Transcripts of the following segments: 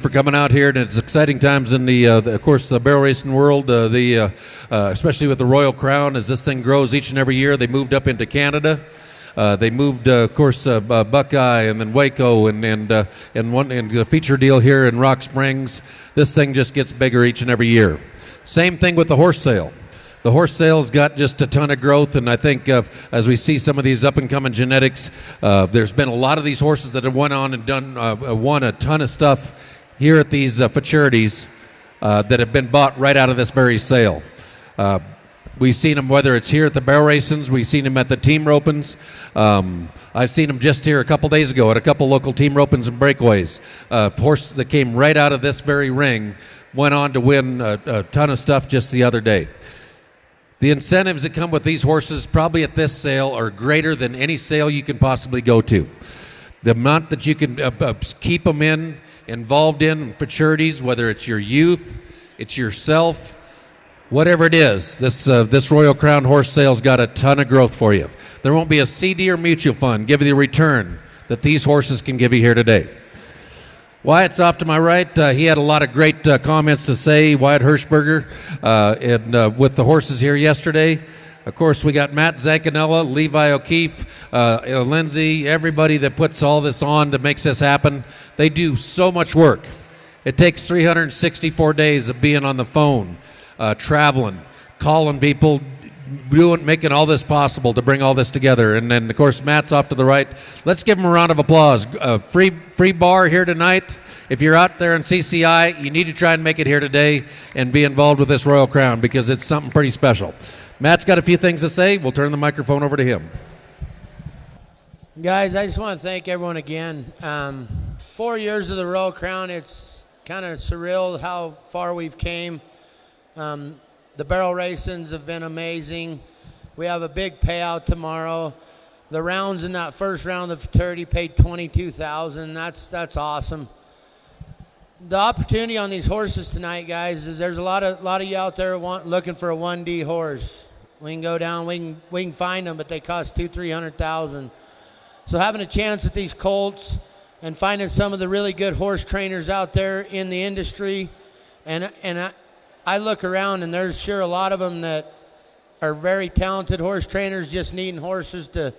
For coming out here, and it's exciting times in of course, the barrel racing world. Especially with the Royal Crown, as this thing grows each and every year. They moved up into Canada. They moved, of course, Buckeye, and then Waco, and the feature deal here in Rock Springs. This thing just gets bigger each and every year. Same thing with the horse sale. The horse sale's got just a ton of growth, and I think as we see some of these up-and-coming genetics, there's been a lot of these horses that have went on and won a ton of stuff here at these futurities that have been bought right out of this very sale. We've seen them whether it's here at the barrel racings, we've seen them at the team ropings. I've seen them just here a couple days ago at a couple local team ropings and breakaways. Horse that came right out of this very ring went on to win a ton of stuff just the other day. The incentives that come with these horses probably at this sale are greater than any sale you can possibly go to. The amount that you can keep them involved in futurities, whether it's your youth, it's yourself, whatever it is, this Royal Crown horse sale's got a ton of growth for you. There won't be a CD or mutual fund give you the return that these horses can give you here today. Wyatt's off to my right. He had a lot of great comments to say, Wyatt Hirschberger, with the horses here yesterday. Of course, we got Matt Zancanella, Levi O'Keefe, Lindsay, everybody that puts all this on that makes this happen. They do so much work. It takes 364 days of being on the phone, traveling, calling people, making all this possible to bring all this together. And then, of course, Matt's off to the right. Let's give him a round of applause. Free bar here tonight. If you're out there in CCI, you need to try and make it here today and be involved with this Royal Crown because it's something pretty special. Matt's got a few things to say. We'll turn the microphone over to him. Guys, I just want to thank everyone again. 4 years of the Royal Crown, it's kind of surreal how far we've came. The barrel racings have been amazing. We have a big payout tomorrow. The rounds in that first round of futurity paid $22,000. That's awesome. The opportunity on these horses tonight, guys, is there's a lot of you out there looking for a 1D horse. We can go down, we can find them, but they cost $200,000-$300,000. So having a chance at these colts and finding some of the really good horse trainers out there in the industry, and I look around and there's sure a lot of them that are very talented horse trainers just needing horses to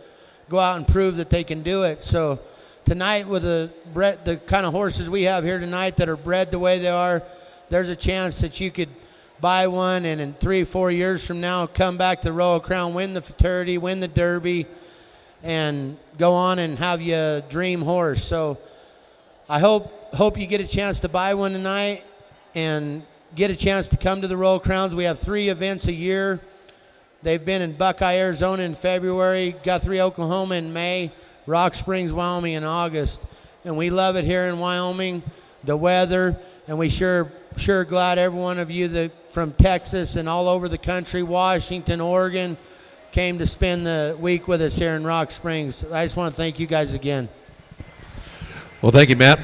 go out and prove that they can do it. So tonight with the kind of horses we have here tonight that are bred the way they are, there's a chance that you could buy one and in 3 or 4 years from now come back to the Royal Crown, win the futurity, win the Derby, and go on and have you a dream horse. So I hope you get a chance to buy one tonight and get a chance to come to the Royal Crowns. We have 3 events a year. They've been in Buckeye, Arizona in February, Guthrie, Oklahoma in May, Rock Springs, Wyoming in August. And we love it here in Wyoming, the weather, and we sure glad every one of you from Texas and all over the country, Washington, Oregon, came to spend the week with us here in Rock Springs. I just want to thank you guys again. Well, thank you, Matt.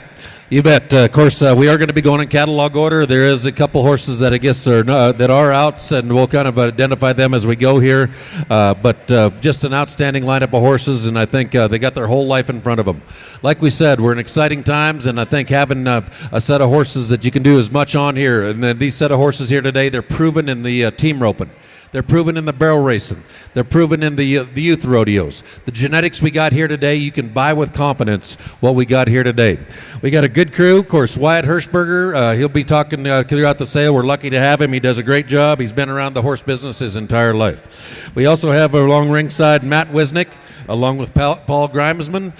You bet. Of course, we are going to be going in catalog order. There is a couple horses that I guess that are outs, and we'll kind of identify them as we go here. But just an outstanding lineup of horses, and I think they got their whole life in front of them. Like we said, we're in exciting times, and I think having a set of horses that you can do as much on here, and these set of horses here today, they're proven in the team roping. They're proven in the barrel racing. They're proven in the youth rodeos. The genetics we got here today, you can buy with confidence what we got here today. We got a good crew. Of course, Wyatt Hirschberger, he'll be talking throughout the sale. We're lucky to have him. He does a great job. He's been around the horse business his entire life. We also have along ringside Matt Wisnick, along with Paul Grimesman.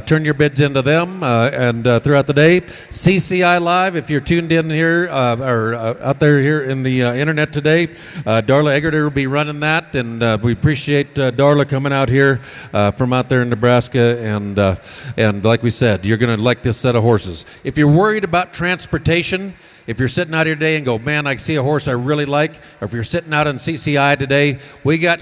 Turn your bids into them and throughout the day. CCI.live, if you're tuned in here or out there here in the internet today, Darla Eggerter will be running that, and we appreciate Darla coming out here from out there in Nebraska, and like we said, you're going to like this set of horses. If you're worried about transportation, if you're sitting out here today and go, man, I see a horse I really like, or if you're sitting out on CCI today, we got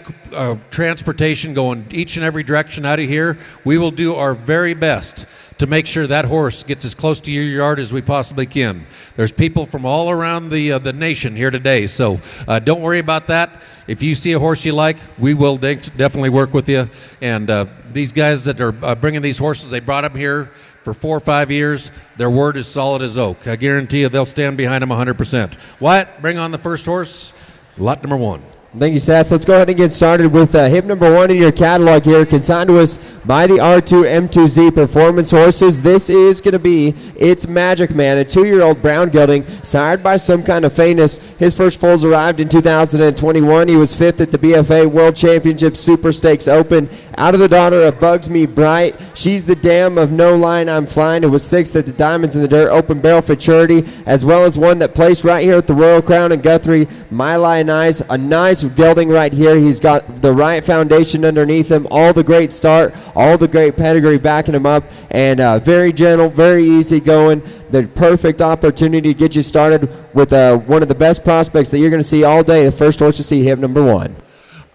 transportation going each and every direction out of here, we will do our very best to make sure that horse gets as close to your yard as we possibly can. There's people from all around the nation here today, so don't worry about that. If you see a horse you like, we will definitely work with you. And these guys that are bringing these horses, they brought them here for 4 or 5 years. Their word is solid as oak. I guarantee you they'll stand behind them 100%. Wyatt, bring on the first horse, lot number 1. Thank you, Seth. Let's go ahead and get started with hip number 1 in your catalog here, consigned to us by the R2M2Z Performance Horses. This is going to be its Magic Man, a 2-year-old brown gelding, sired by Some Kind of Famous. His first foals arrived in 2021. He was 5th at the BFA World Championship Super Stakes Open. Out of the daughter of Bugs Me Bright. She's the dam of No Line I'm Flying. It was 6th at the Diamonds in the Dirt Open Barrel Futurity, as well as one that placed right here at the Royal Crown in Guthrie, My Lion Eyes. A nice gelding right here. He's got the right foundation underneath him, all the great start, all the great pedigree backing him up, and very gentle, very easy going. The perfect opportunity to get you started with one of the best prospects that you're going to see all day. The first horse to see him, number 1.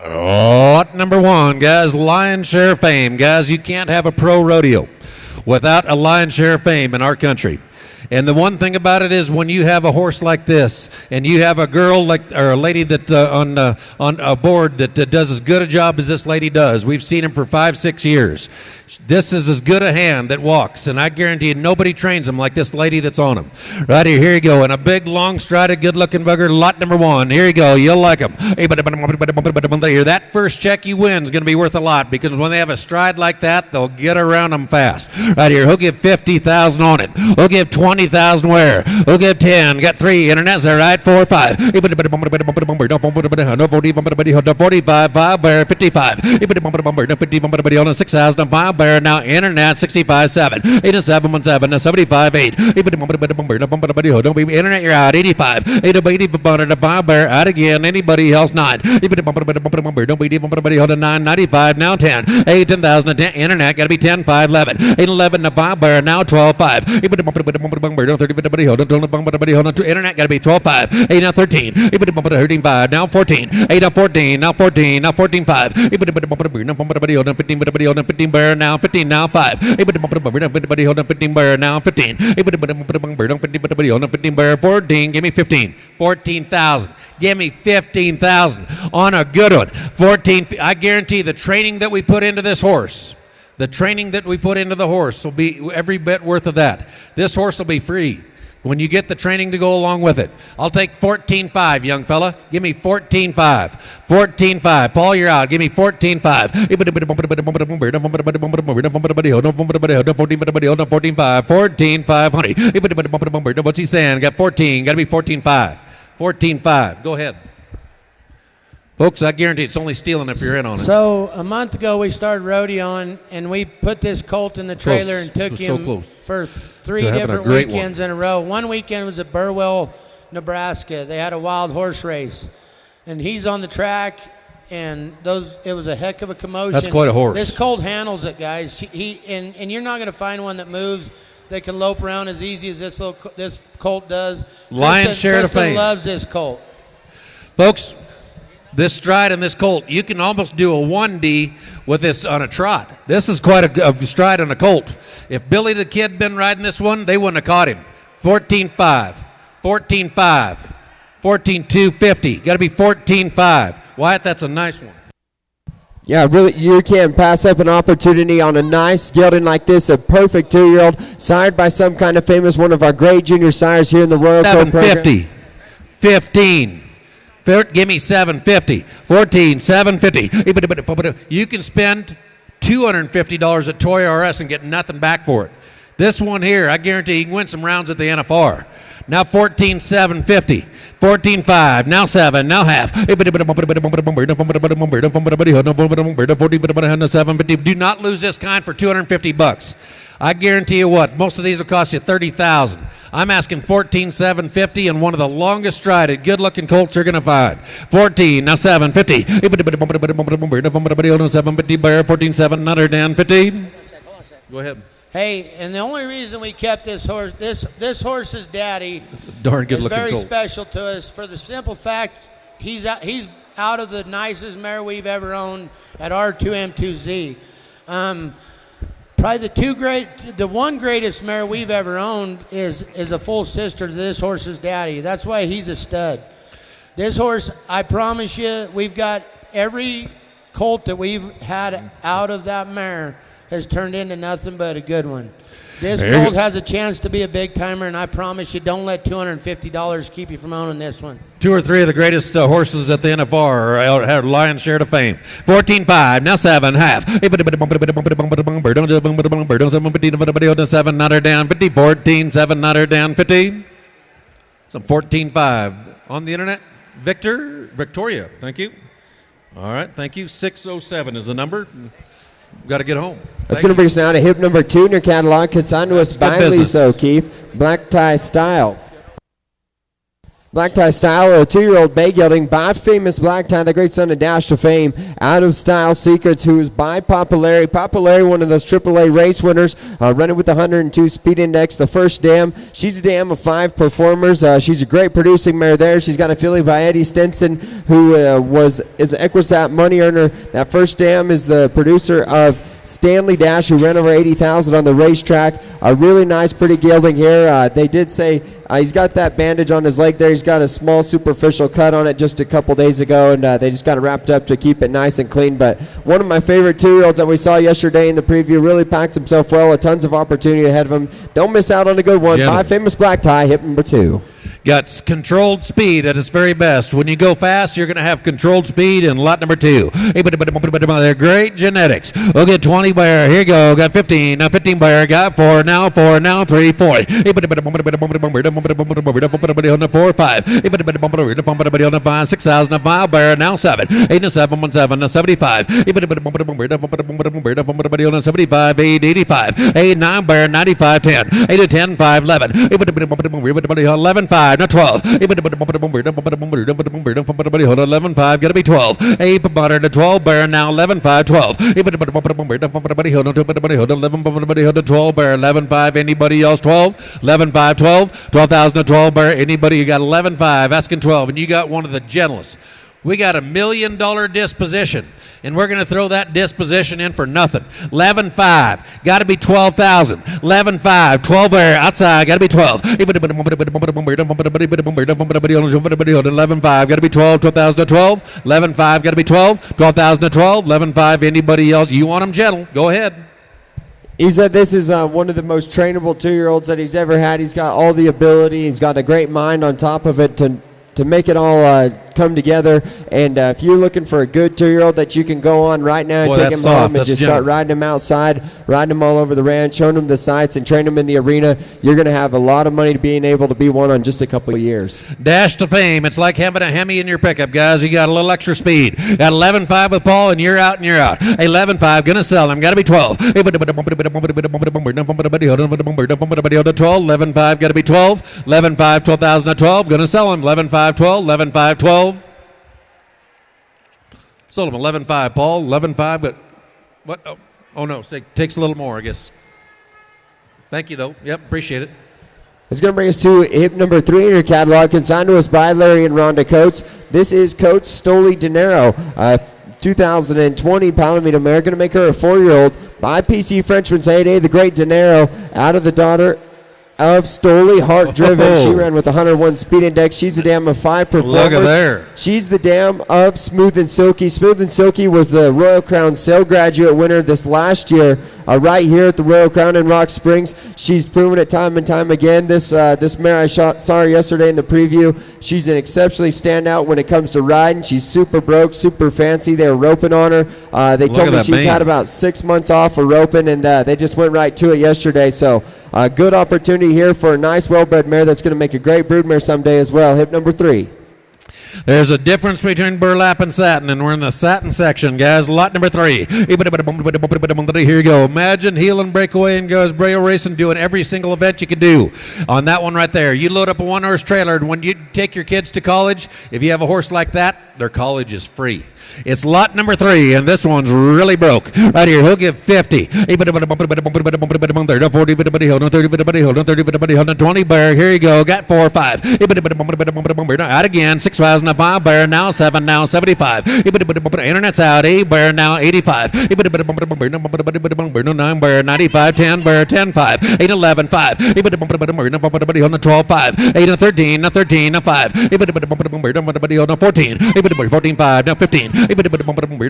Lot number 1, guys, Lion Share Fame. Guys, you can't have a pro rodeo without a Lion Share Fame in our country. And the one thing about it is when you have a horse like this and you have a girl or a lady that on a board that does as good a job as this lady does. We've seen him for 5-6 years. This is as good a hand that walks, and I guarantee you nobody trains him like this lady that's on him. Right here you go, and a big, long-strided, good-looking bugger, lot number 1. Here you go, you'll like him. That first check you win is going to be worth a lot, because when they have a stride like that, they'll get around them fast. Right here, he'll give $50,000 on it. He'll give $20,000 where? He'll give 10. Got 3. Internet's all right. 4, 5. 45, 5, bear, 55. 6,000, 5, bear, now internet, 65, 7. 8, 7, 1, 7, 75, 8. Don't be internet, you're out. 85. 8, 5, bear, out again. Anybody else, 9. Don't be 9, 95, now 10. 8, 10,000, 10. Internet, got to be 10, 5, 11. 8, 11, 5, bear, now 12, 5. Internet, got to be 12, 5. 8, now 13. 13, 5, now 14. 8, now 14, now 14, now 14, 5. 15, bear, now 15, now 5. 15, bear, now 15. 15, bear, 14, give me 15. 14,000. Give me 15,000 on a good one. 14, I guarantee the training that we put into this horse, the training that we put into the horse will be every bit worth of that. This horse will be free when you get the training to go along with it. I'll take 14.5, young fella. Give me 14.5. 14.5. Paul, you're out. Give me 14.5. 14.5. What's he saying? Got 14. Got to be 14.5. 14.5. Go ahead. Folks, I guarantee it's only stealing if you're in on it. So a month ago we started rodeoing, and we put this colt in the trailer and took him for 3 different weekends in a row. One weekend was at Burwell, Nebraska. They had a wild horse race, and he's on the track, and it was a heck of a commotion. That's quite a horse. This colt handles it, guys. And you're not going to find one that moves. They can lope around as easy as this colt does. Lion Share to Fame loves this colt, folks. This stride and this colt, you can almost do a 1D with this on a trot. This is quite a stride on a colt. If Billy the Kid been riding this one, they wouldn't have caught him. 14.5, 14.5, 14.250. Got to be 14.5. Wyatt, that's a nice one. Yeah, really, you can't pass up an opportunity on a nice gelding like this, a perfect 2-year-old, sired by Some Kind of Famous, one of our great junior sires here in the Royal Coat program. 750, 15. Give me 750, 14, 750. You can spend $250 at Toy R Us and get nothing back for it. This one here, I guarantee you can win some rounds at the NFR. Now 14, 750, 14, 5, now 7, now half. 750. Do not lose this kind for $250. I guarantee you what, most of these will cost you $30,000. I'm asking 14,750 and one of the longest strided, good-looking colts you're going to find. 14, now 750. 750 bear, 14,750. Go ahead. Hey, and the only reason we kept this horse, this horse's daddy, it's a darn good-looking very colt. Special to us for the simple fact he's out of the nicest mare we've ever owned at R2M2Z. Probably the one greatest mare we've ever owned is a full sister to this horse's daddy. That's why he's a stud. This horse, I promise you, we've got every colt that we've had out of that mare has turned into nothing but a good one. This colt has a chance to be a big timer, and I promise you, don't let $250 keep you from owning this one. 2 or 3 of the greatest horses at the NFR have lion's share to fame. 14-5, now 7, half. 7, not her down, 50, 14, 7, not her down, 50. Some 14-5 on the internet. Victoria, thank you. All right, thank you. 607 is the number. Got to get home. That's going to bring us now to hip number 2 in your catalog. Consigned to us by Lisa O'Keefe. Black Tie Style. Black Tie Style, a 2-year-old bay gelding by Famous Black Tie, the great son of Dash to Fame, out of Style Secrets, who is by Popularity. Popularity, one of those AAA race winners, running with the 102 speed index. The first dam, she's a dam of 5 performers. She's a great producing mare there. She's got a filly by Eddie Stinson, who is an Equistat money earner. That first dam is the producer of Stanley Dash, who ran over 80,000 on the racetrack. A really nice, pretty gelding here. They did say he's got that bandage on his leg there. He's got a small superficial cut on it just a couple days ago, and they just got it wrapped up to keep it nice and clean. But one of my favorite 2-year-olds that we saw yesterday in the preview, really packs himself well, with tons of opportunity ahead of him. Don't miss out on a good one. By Famous Black Tie, hip number 2. Got controlled speed at its very best. When you go fast, you're going to have controlled speed in lot number 2. They're great genetics. We'll get 20 Bear. Here you go. Got 15. Now 15 Bear. Got 4. Now 4. Now 3. 4. 4. 5. 6,000 a mile Bear. Now 7. 8 to 7. 1 7. Now 75. 75. 8. 85. 8 9 Bear. 95. 10. 8 to 10. 5. 11. 11 5. Now 12. 11 5. Got to be 12. 8 butter to 12 Bear. Now 11 5. 12. 11 12 Bear. 11 5. Anybody else? 12. 11 5. 12. 12,000 to 12 Bear. Anybody? You got 11 5. Asking 12, and you got one of the gentlest. We got $1 million disposition, and we're going to throw that disposition in for nothing. 11 5. Got to be 12,000. 11 5. 12 Bear. Outside. Got to be 12. 11 5. Got to be 12. 12,000 to 12. 11 5. Got to be 12. 12,000 to 12. 11 5. Anybody else? You want them gentle? Go ahead. He said this is one of the most trainable 2-year-olds that he's ever had. He's got all the ability. He's got a great mind on top of it to make it all come together. And if you're looking for a good 2-year-old that you can go on right now and take him home and just start riding him outside, riding him all over the ranch, showing him the sights and train him in the arena, you're going to have a lot of money to being able to be one on just a couple of years. Dash to Fame. It's like having a Hemi in your pickup, guys. You got a little extra speed. Got 11 5 with Paul, and you're out and you're out. 11 5. Going to sell them. Got to be 12. 12. 11 5. Got to be 12. 11 5. 12,000 to 12. Going to sell them. 11 5. 12. 11 5. 12. Sold him 11 5, Paul. 11 5, but what? Oh no, takes a little more, I guess. Thank you, though. Yep, appreciate it. It's going to bring us to hip number 3 in your catalog, consigned to us by Larry and Rhonda Coates. This is Coates Stoy Daero, 2020 Palomino American, to make her a 4-year-old by PC Frenchman's Heyday, the great Daero, out of the daughter of Stoy, Heart Driven. She ran with 101 speed index. She's a dam of 5 performers. Look at there. She's the dam of Smooth and Silky. Smooth and Silky was the Royal Crown Sale Graduate winner this last year, right here at the Royal Crown in Rock Springs. She's proven it time and time again. This mare, I saw her yesterday in the preview. She's an exceptionally standout when it comes to riding. She's super broke, super fancy. They were roping on her. They told me she's had about 6 months off of roping, and they just went right to it yesterday. So good opportunity here for a nice, well-bred mare that's going to make a great broodmare someday as well. Hip number 3. There's a difference between burlap and satin, and we're in the satin section, guys. Lot number 3. Here you go. Imagine heel and breakaway and goes braille racing, doing every single event you can do. On that one right there, you load up a 1-horse trailer, and when you take your kids to college, if you have a horse like that, their college is free. It's lot number 3, and this one's really broke. Right here, he'll give 50. 40, 20 Bear. Here you go. Got 4 5. Out again. 6,000 up 5, bear now 7, now 75. Internet's out, 8, bear now 85. 9, bear 95, 10, bear 10, 5, 8, 11, 5. On the 12, 5, 8, 13, 13, 5. On the 14, 14, 5, now 15. 15, bear 14, on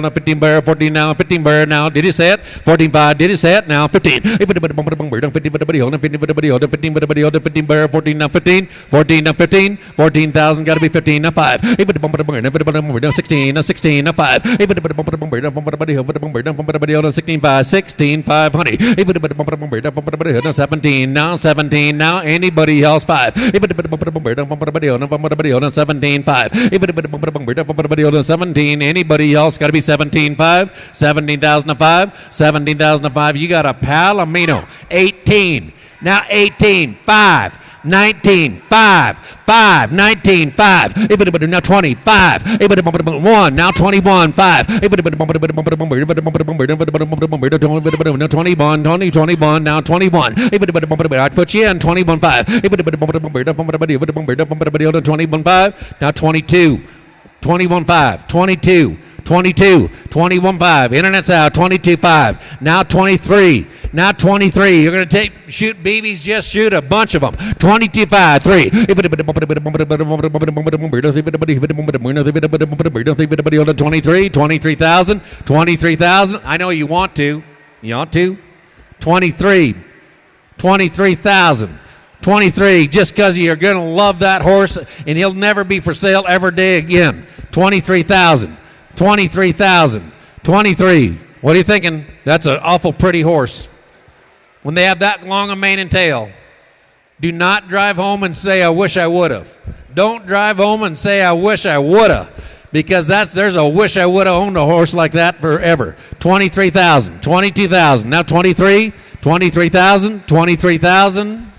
the 15, bear 14, now 15, bear now. Did he say it? 14, 5, did he say it? Now 15. 15, bear 14, now 15. 14, now 15. 14,000, got to be 15, now 5. 16, 16, now 5. 16, 5, 16, 500. 17, now 17, now anybody else 5. 17, 5. 17, anybody else got to be 17, 5. 17,005. 17,005. You got a Palomino. 18, now 18, 5. 19, 5, 5, 19, 5, now 25, 1, now 21, 5, now 21, 21, now 21, I put you in 21, 5, 21, 5, now 22, 21, 5, 22, 22, 21, 5, internet's out, 22, 5, now 23, now 23, you're going to shoot BBs, just shoot a bunch of them, 22, 5, 3, 23, 23,000, 23,000, I know you want to, 23, 23,000. 23, just because you're going to love that horse and he'll never be for sale ever day again. 23,000. 23,000. 23. What are you thinking? That's an awful pretty horse. When they have that long a mane and tail, do not drive home and say, I wish I would have. Don't drive home and say, I wish I would have. Because there's a wish I would have owned a horse like that forever. 23,000. 22,000. Now 23. 23,000. 23,000.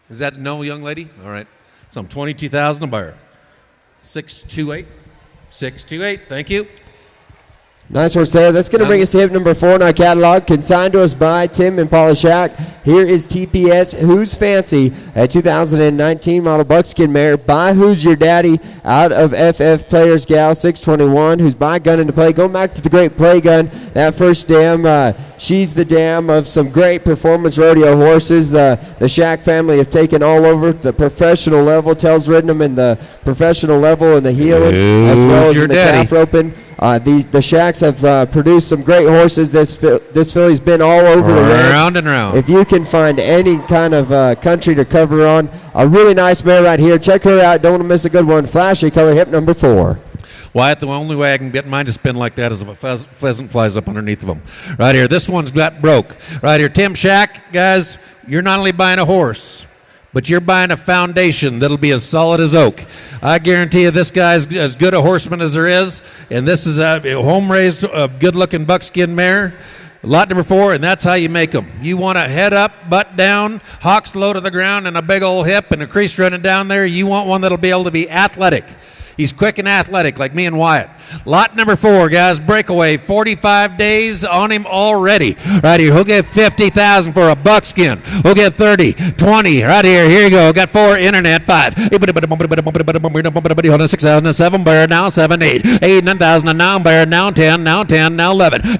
Is that no, young lady? All right. So I'm 22,000 a buyer. 628. 628. Thank you. Nice horse there. That's going to bring us to hip number 4 in our catalog, consigned to us by Tim and Paula Shack. Here is TPS Who's Fancy, a 2019 model buckskin mare by Who's Your Daddy out of FF Players Gal 621, who's by Gun into Play. Going back to the great Play Gun, that first dam, she's the dam of some great performance rodeo horses. The Shack family have taken all over the professional level. Tell's ridden them in the professional level in the heeling as well as in the calf roping. The Shacks have produced some great horses. This filly's been all over the ranch. Round and round. If you can find any kind of country to cover on, a really nice mare right here. Check her out. Don't want to miss a good one. Flashy color, hip number 4. Wyatt, the only way I can get mine to spin like that is if a pheasant flies up underneath of them. Right here. This one's got broke. Right here. Tim Shack, guys, you're not only buying a horse, but you're buying a foundation that'll be as solid as oak. I guarantee you this guy's as good a horseman as there is, and this is a home-raised, good-looking buckskin mare. Lot number 4, and that's how you make them. You want a head up, butt down, hocks low to the ground, and a big old hip and a crease running down there. You want one that'll be able to be athletic. He's quick and athletic like me and Wyatt. Lot number 4, guys, breakaway. 45 days on him already. Right here, he'll get 50,000 for a buckskin. We'll get 30, 20. Right here, here you go. Got 4, internet, 5. 6,000, 7, bear, now 7, 8. 8, 9,000, now bear, now 10, now 10, now 11. 12,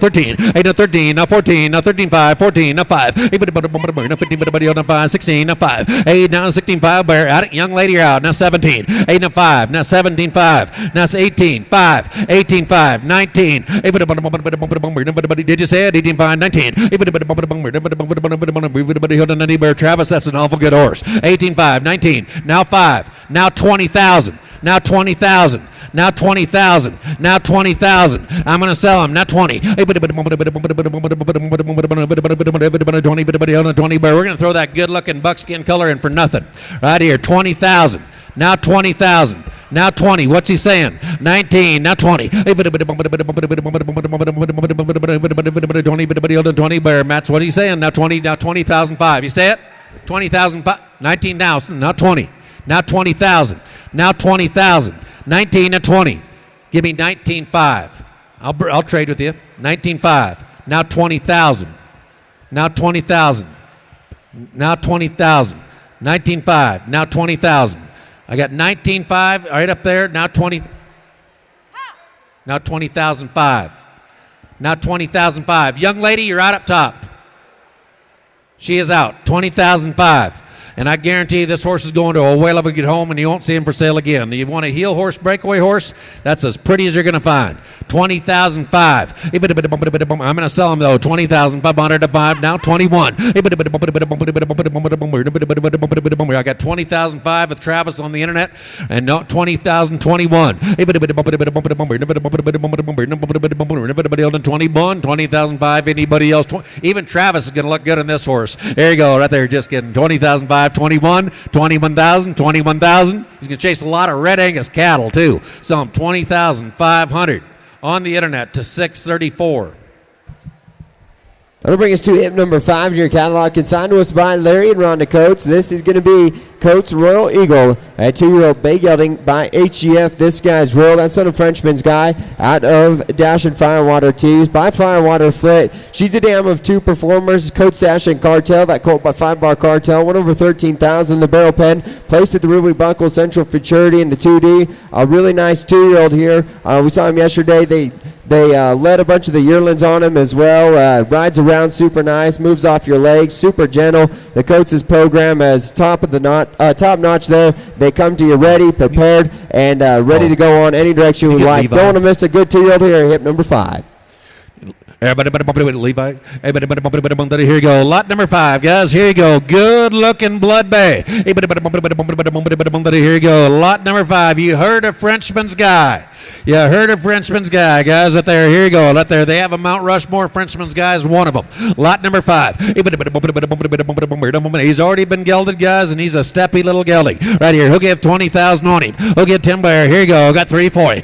13. 8, 13, now 14, now 13, 5, 14, now 5. 15, 5, 16, now 5. 8, now 16, 5, bear, out. Young lady, you're out. Now 17. 8, now 5. Now 17, 5. Now 18, 5. 18, 5. 19. Did you say it? 18, 5, 19. Travis, that's an awful good horse. 18, 5. 19. Now 5. Now 20,000. Now 20,000. Now 20,000. Now 20,000. I'm going to sell him. Now 20. 20. We're going to throw that good-looking buckskin color in for nothing. Right here. 20,000. Now 20,000. Now 20. What's he saying? 19. Now 20. 20. Bear. Matt's what he's saying? Now 20. Now 20,005. You say it? 20,005. 19 now. Now 20. Now 20,000. Now 20,000. 19 and 20. Give me 19.5. I'll trade with you. 19.5. Now 20,000. Now 20,000. Now 20,000. 19.5. Now 20,000. I got 19.5 right up there. Now 20. Now 20,005. Now 20,005. Young lady, you're out up top. She is out. 20,005. And I guarantee you this horse is going to a whale of a get home, and you won't see him for sale again. You want a heel horse, breakaway horse? That's as pretty as you're going to find. 20,005. I'm going to sell him, though. 20,505. Now 21. I got 20,005 with Travis on the internet, and now 20,021. 21. 20,005. Anybody else? Even Travis is going to look good in this horse. There you go, right there. Just kidding. 20,005. 21, 21,000, 21,000. He's going to chase a lot of Red Angus cattle, too. Sell him 20,500 on the internet to 634. That'll bring us to hip number 5 in your catalog, consigned to us by Larry and Rhonda Coates. This is going to be Coates Royal Eagle, a 2-year-old bay gelding by HGF. This guy's Royal. That's on a Frenchman's guy out of Dash and Firewater Tees by Firewater Flit. She's a dam of 2 performers, Coates Dash and Cartel. That colt by 5-bar Cartel went over 13,000. The barrel pen placed at the Ruby Buckle Central Futurity in the 2D. A really nice 2-year-old here. We saw him yesterday. They led a bunch of the yearlings on him as well. Rides around super nice, moves off your legs, super gentle. The Coates' program as top notch there. They come to you ready, prepared, and ready to go on any direction you would like. Don't want to miss a good 2-year-old here, hip number 5. Levi. Here you go. Lot number 5, guys. Here you go. Good looking Blood Bay. Here you go. Lot number 5. You heard of Frenchman's Guy. You heard of Frenchman's Guy, guys. Right there. Here you go. Right there. They have a Mount Rushmore. Frenchman's Guy is one of them. Lot number 5. He's already been gelded, guys, and he's a steppy little gelding. Right here. He'll give 20,000 on him. He'll get Tim Bear. Here you go. Got 3 for you.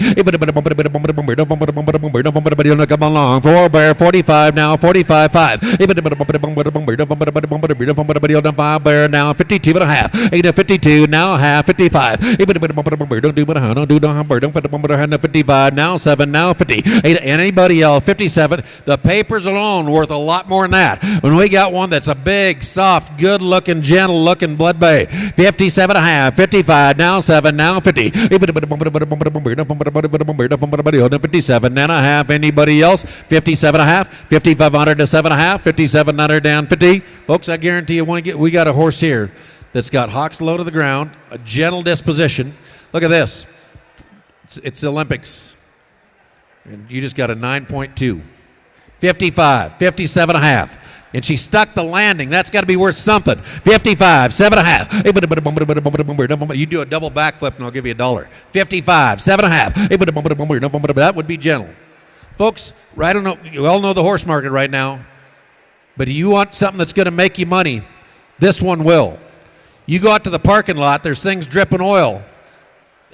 Come along. 4 Bear. 45 now, 45.5. 5 Bear now, 52 and a half. 52 now, half, 55. 55 now, 7 now, 50. Anybody else? 57. The papers alone worth a lot more than that. When we got one that's a big, soft, good-looking, gentle-looking Blood Bay. 57 and a half. 55 now, 7 now, 50. 57 and a half. Anybody else? 57 and a half. 5,500 to 7.5. 5,700 down 50. Folks, I guarantee you, we got a horse here that's got hocks low to the ground, a gentle disposition. Look at this. It's the Olympics. And you just got a 9.2. 55, 57 and a half. And she stuck the landing. That's got to be worth something. 55, 7.5. You do a double backflip and I'll give you $1. 55, 7.5. That would be gentle. Folks, I don't know. You all know the horse market right now. But if you want something that's going to make you money, this one will. You go out to the parking lot, there's things dripping oil.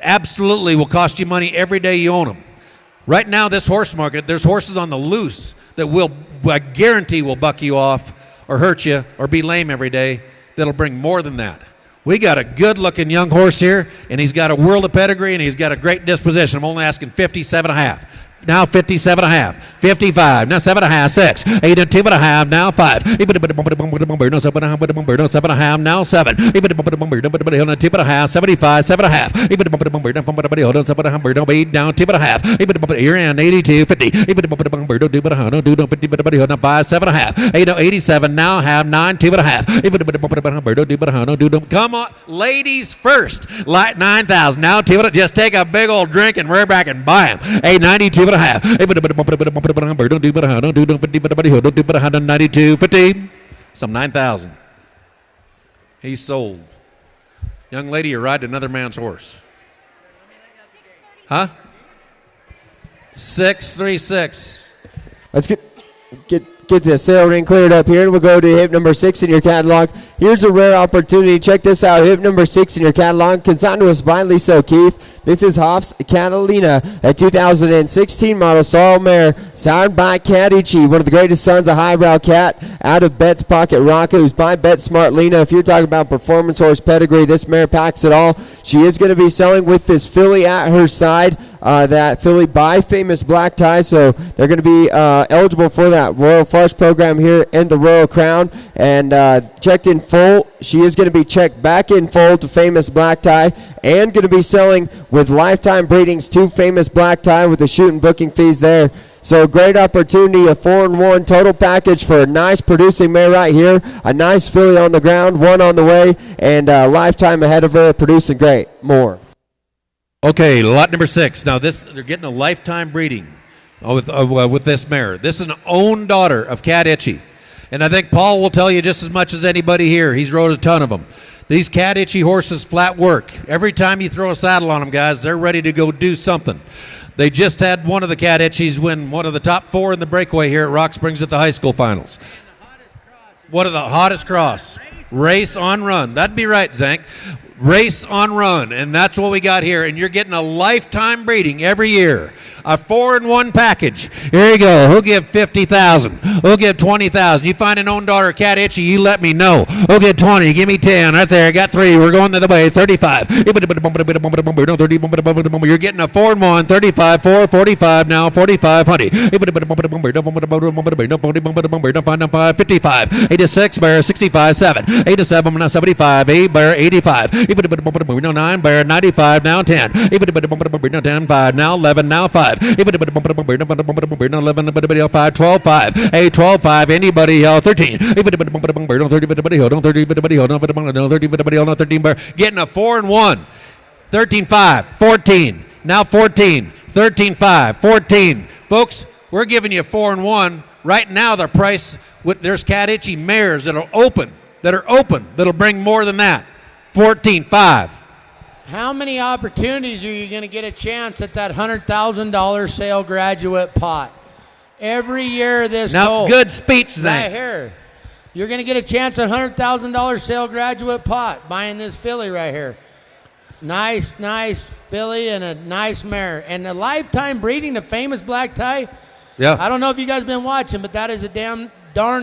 Absolutely will cost you money every day you own them. Right now, this horse market, there's horses on the loose that I guarantee will buck you off or hurt you or be lame every day that'll bring more than that. We got a good-looking young horse here, and he's got a world of pedigree, and he's got a great disposition. I'm only asking 57.5. Now 57 and a half, 55, now 7 and a half, 6, 8 and 2 and a half, now 5, 7 and a half, now 7, 2 and a half, 75, 7 and a half, down 2 and a half, you're in 82, 50, 5, 7 and a half, 87, now half, 9, 2 and a half, come on, ladies first, light 9,000, now 2 and a, just take a big old drink and rear back and buy them, 92 and a half, 92, 50, some 9,000. He's sold. Young lady, you're riding another man's horse. Huh? 636. Let's get the sale ring cleared up here, and we'll go to hip number 6 in your catalog. Here's a rare opportunity. Check this out. Hip number 6 in your catalog, consigned to us by Lisa O'Keefe. This is Hoffs Catalina, a 2016 model sorrel mare, sired by Cadici, one of the greatest sons of highbrow cat out of Bet's Pocket Rocket, who's by Bet Smart Lena. If you're talking about performance horse pedigree, this mare packs it all. She is going to be selling with this filly at her side, that filly by Famous Black Tie, so they're going to be eligible for that Royal flush program here in the Royal Crown, and checked in full. She is going to be checked back in full to Famous Black Tie, and going to be selling with lifetime breedings to Famous Black Tie with the shoot and booking fees there. So great opportunity, a 4-1 total package for a nice producing mare right here, a nice filly on the ground, one on the way, and lifetime ahead of her, producing great. More. Okay, lot number 6. Now they're getting a lifetime breeding with this mare. This is an own daughter of Cat Itchy, and I think Paul will tell you just as much as anybody here. He's rode a ton of them. These Cat Itchy horses flat work. Every time you throw a saddle on them, guys, they're ready to go do something. They just had one of the Cat Itchies win one of the top 4 in the breakaway here at Rock Springs at the high school finals. One of the hottest cross. Race on run. That'd be right, Zank. Race on run, and that's what we got here. And you're getting a lifetime breeding every year. A 4-in-1 package. Here you go. Who'll give $50,000? Who'll give $20,000? You find an own daughter Cat Itchy, you let me know. Who'll give 20? Give me 10. Right there. I got 3. We're going the other way. 35. You're getting a 4-in-1. 35. 4. 45 now. 45. Honey. 55. 86. Bear. 65. 7. 87. Now 75. 8. Bear. 85. 9. Bear. 95. Now 10. 10. 5. Now 11. Now 5. 11, 5, 12, 5, 8, 12, 5, anybody, 13, 13, getting a 4-in-1, 13, 5, 14, now 14, 13, 5, 14. Folks, we're giving you 4-in-1. Right now, the price, there's Cat Itchy mares that'll open, that'll bring more than that. 14, 5. How many opportunities are you going to get a chance at that $100,000 sale graduate pot? Every year this now, good speech, Zach. Right here. You're going to get a chance at $100,000 sale graduate pot buying this filly right here. Nice filly and a nice mare. And the lifetime breeding, the Famous Black Tie. Yeah. I don't know if you guys have been watching, but that is a darn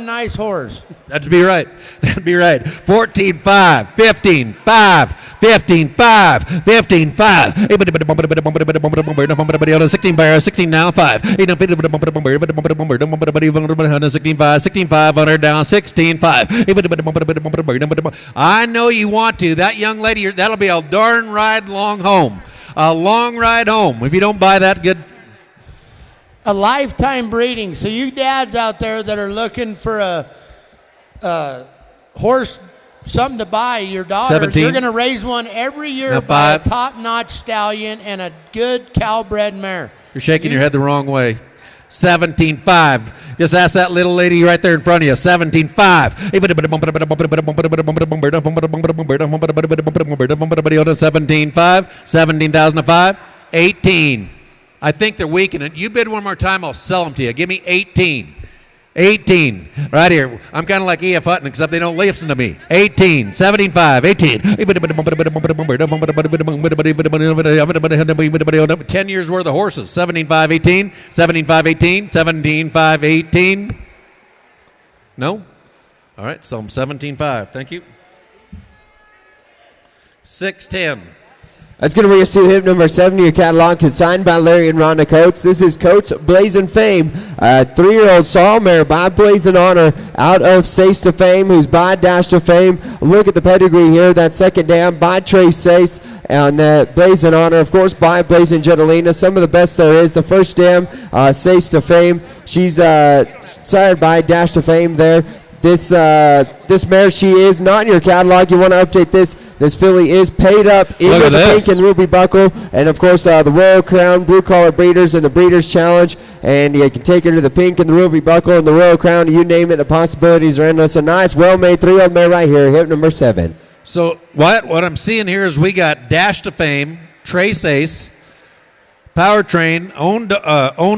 nice horse. That'd be right. 14, 5, 15, 5, 15, 5, 15, 5. 16 bear, 16 now, 5. 16, 5, 16, 500 down, 16, 5. I know you want to. That young lady, that'll be a darn ride long home. A long ride home. If you don't buy that good. A lifetime breeding. So you dads out there that are looking for a horse, something to buy your daughter, 17. You're going to raise one every year by a top-notch stallion and a good cow-bred mare. You're shaking your head the wrong way. 17.5. Just ask that little lady right there in front of you. 17.5. 17.5. 17,005. 18. I think they're weakening. You bid one more time, I'll sell them to you. Give me 18. 18. Right here. I'm kind of like E.F. Hutton, except they don't listen to me. 18. 17.5. 18. 10 years worth of horses. 17.5. 18. 17.5. 18. 17.5. 18. No? All right, so I'm 17.5. Thank you. 6.10. That's going to bring us to hip number 7 in your catalog, consigned by Larry and Rhonda Coates. This is Coates Blazing Fame, a 3-year-old sorrel mare by Blazing Honor out of Sace to Fame, who's by Dash to Fame. Look at the pedigree here. That second dam by Trace Sace, and Blazing Honor, of course, by Blazing Catalina. Some of the best there is. The first dam, Sace to Fame. She's sired by Dash to Fame there. This mare, she is not in your catalog. You want to update this. This filly is paid up in the pink and ruby buckle. And, of course, the Royal Crown, Blue Collar Breeders, and the Breeders' Challenge. And you can take her to the pink and the ruby buckle and the Royal Crown. You name it, the possibilities are endless. A nice, well-made 3-year-old mare right here, hip number 7. So what I'm seeing here is we got Dash to Fame, Trace Ace, Powertrain, own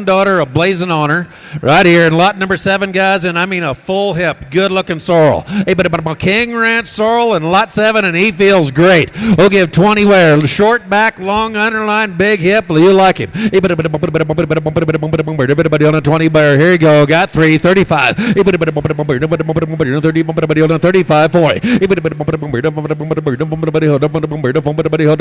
daughter of Blazing Honor, right here in lot number 7, guys, and I mean a full hip, good-looking sorrel. Hey, but a King Ranch sorrel in lot 7, and he feels great. We'll give 20 wear, short back, long underline, big hip. You like him. Everybody on a 20 bear. Here you go. Got 3, 35. 35, 40.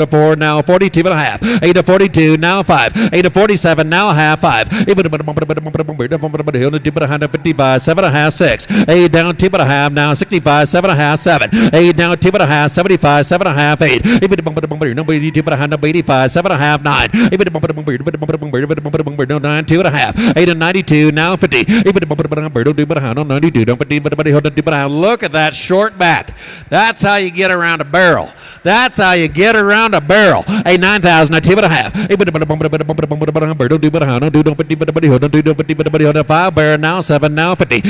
4 now, 42 and a half. 8 to 42 now, 5. 5. 8 to 47, now a half 5. 55, 7 and a half 6. 8 down 2 and a half, now 65, 7 and a half 7. 8 down 2 and a half, 75, 7 and a half 8. 85, 7 and a half 9. 9, 2 and a half. 8 and 92, now 50. Look at that short back. That's how you get around a barrel. That's how you get around a barrel. A 9,000, a 2 and a half. 5 bear, now 7, now 50.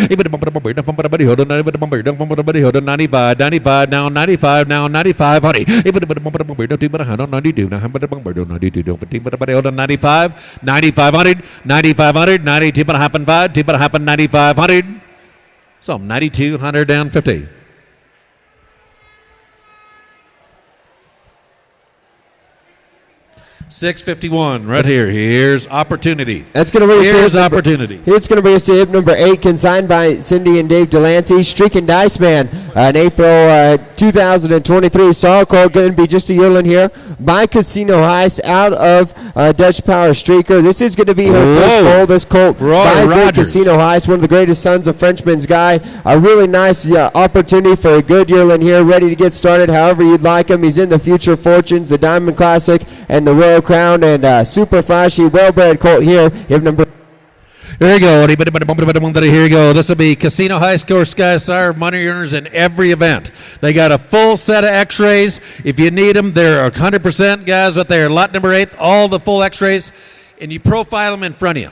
95, 95, now 95, now 95, honey. 92, 95, 9,500, 9,500, 92 and a half and 5, 2 and a half and 9,500. So 9,250. $651 right here. Here's opportunity. That's going to be Here's opportunity. It's going to be a hip number 8, consigned by Cindy and Dave Delancey. Streaking Diceman, in April 2023. Sorrel Coal going to be just a yearling here by Casino Heist out of Dutch Power Streaker. This is going to be her first goal. This colt by Casino Heist, one of the greatest sons of Frenchman's Guy. A really nice opportunity for a good yearling here, ready to get started however you'd like him. He's in the Future Fortunes, the Diamond Classic, and the Royal Crown, and super flashy, well-bred colt here. Hip number. Here you go. Here you go. This will be Casino Heist course, guys. Sire money earners in every event. They got a full set of X-rays. If you need them, they're 100%, guys. But they're lot number 8, all the full X-rays, and you profile them in front of you.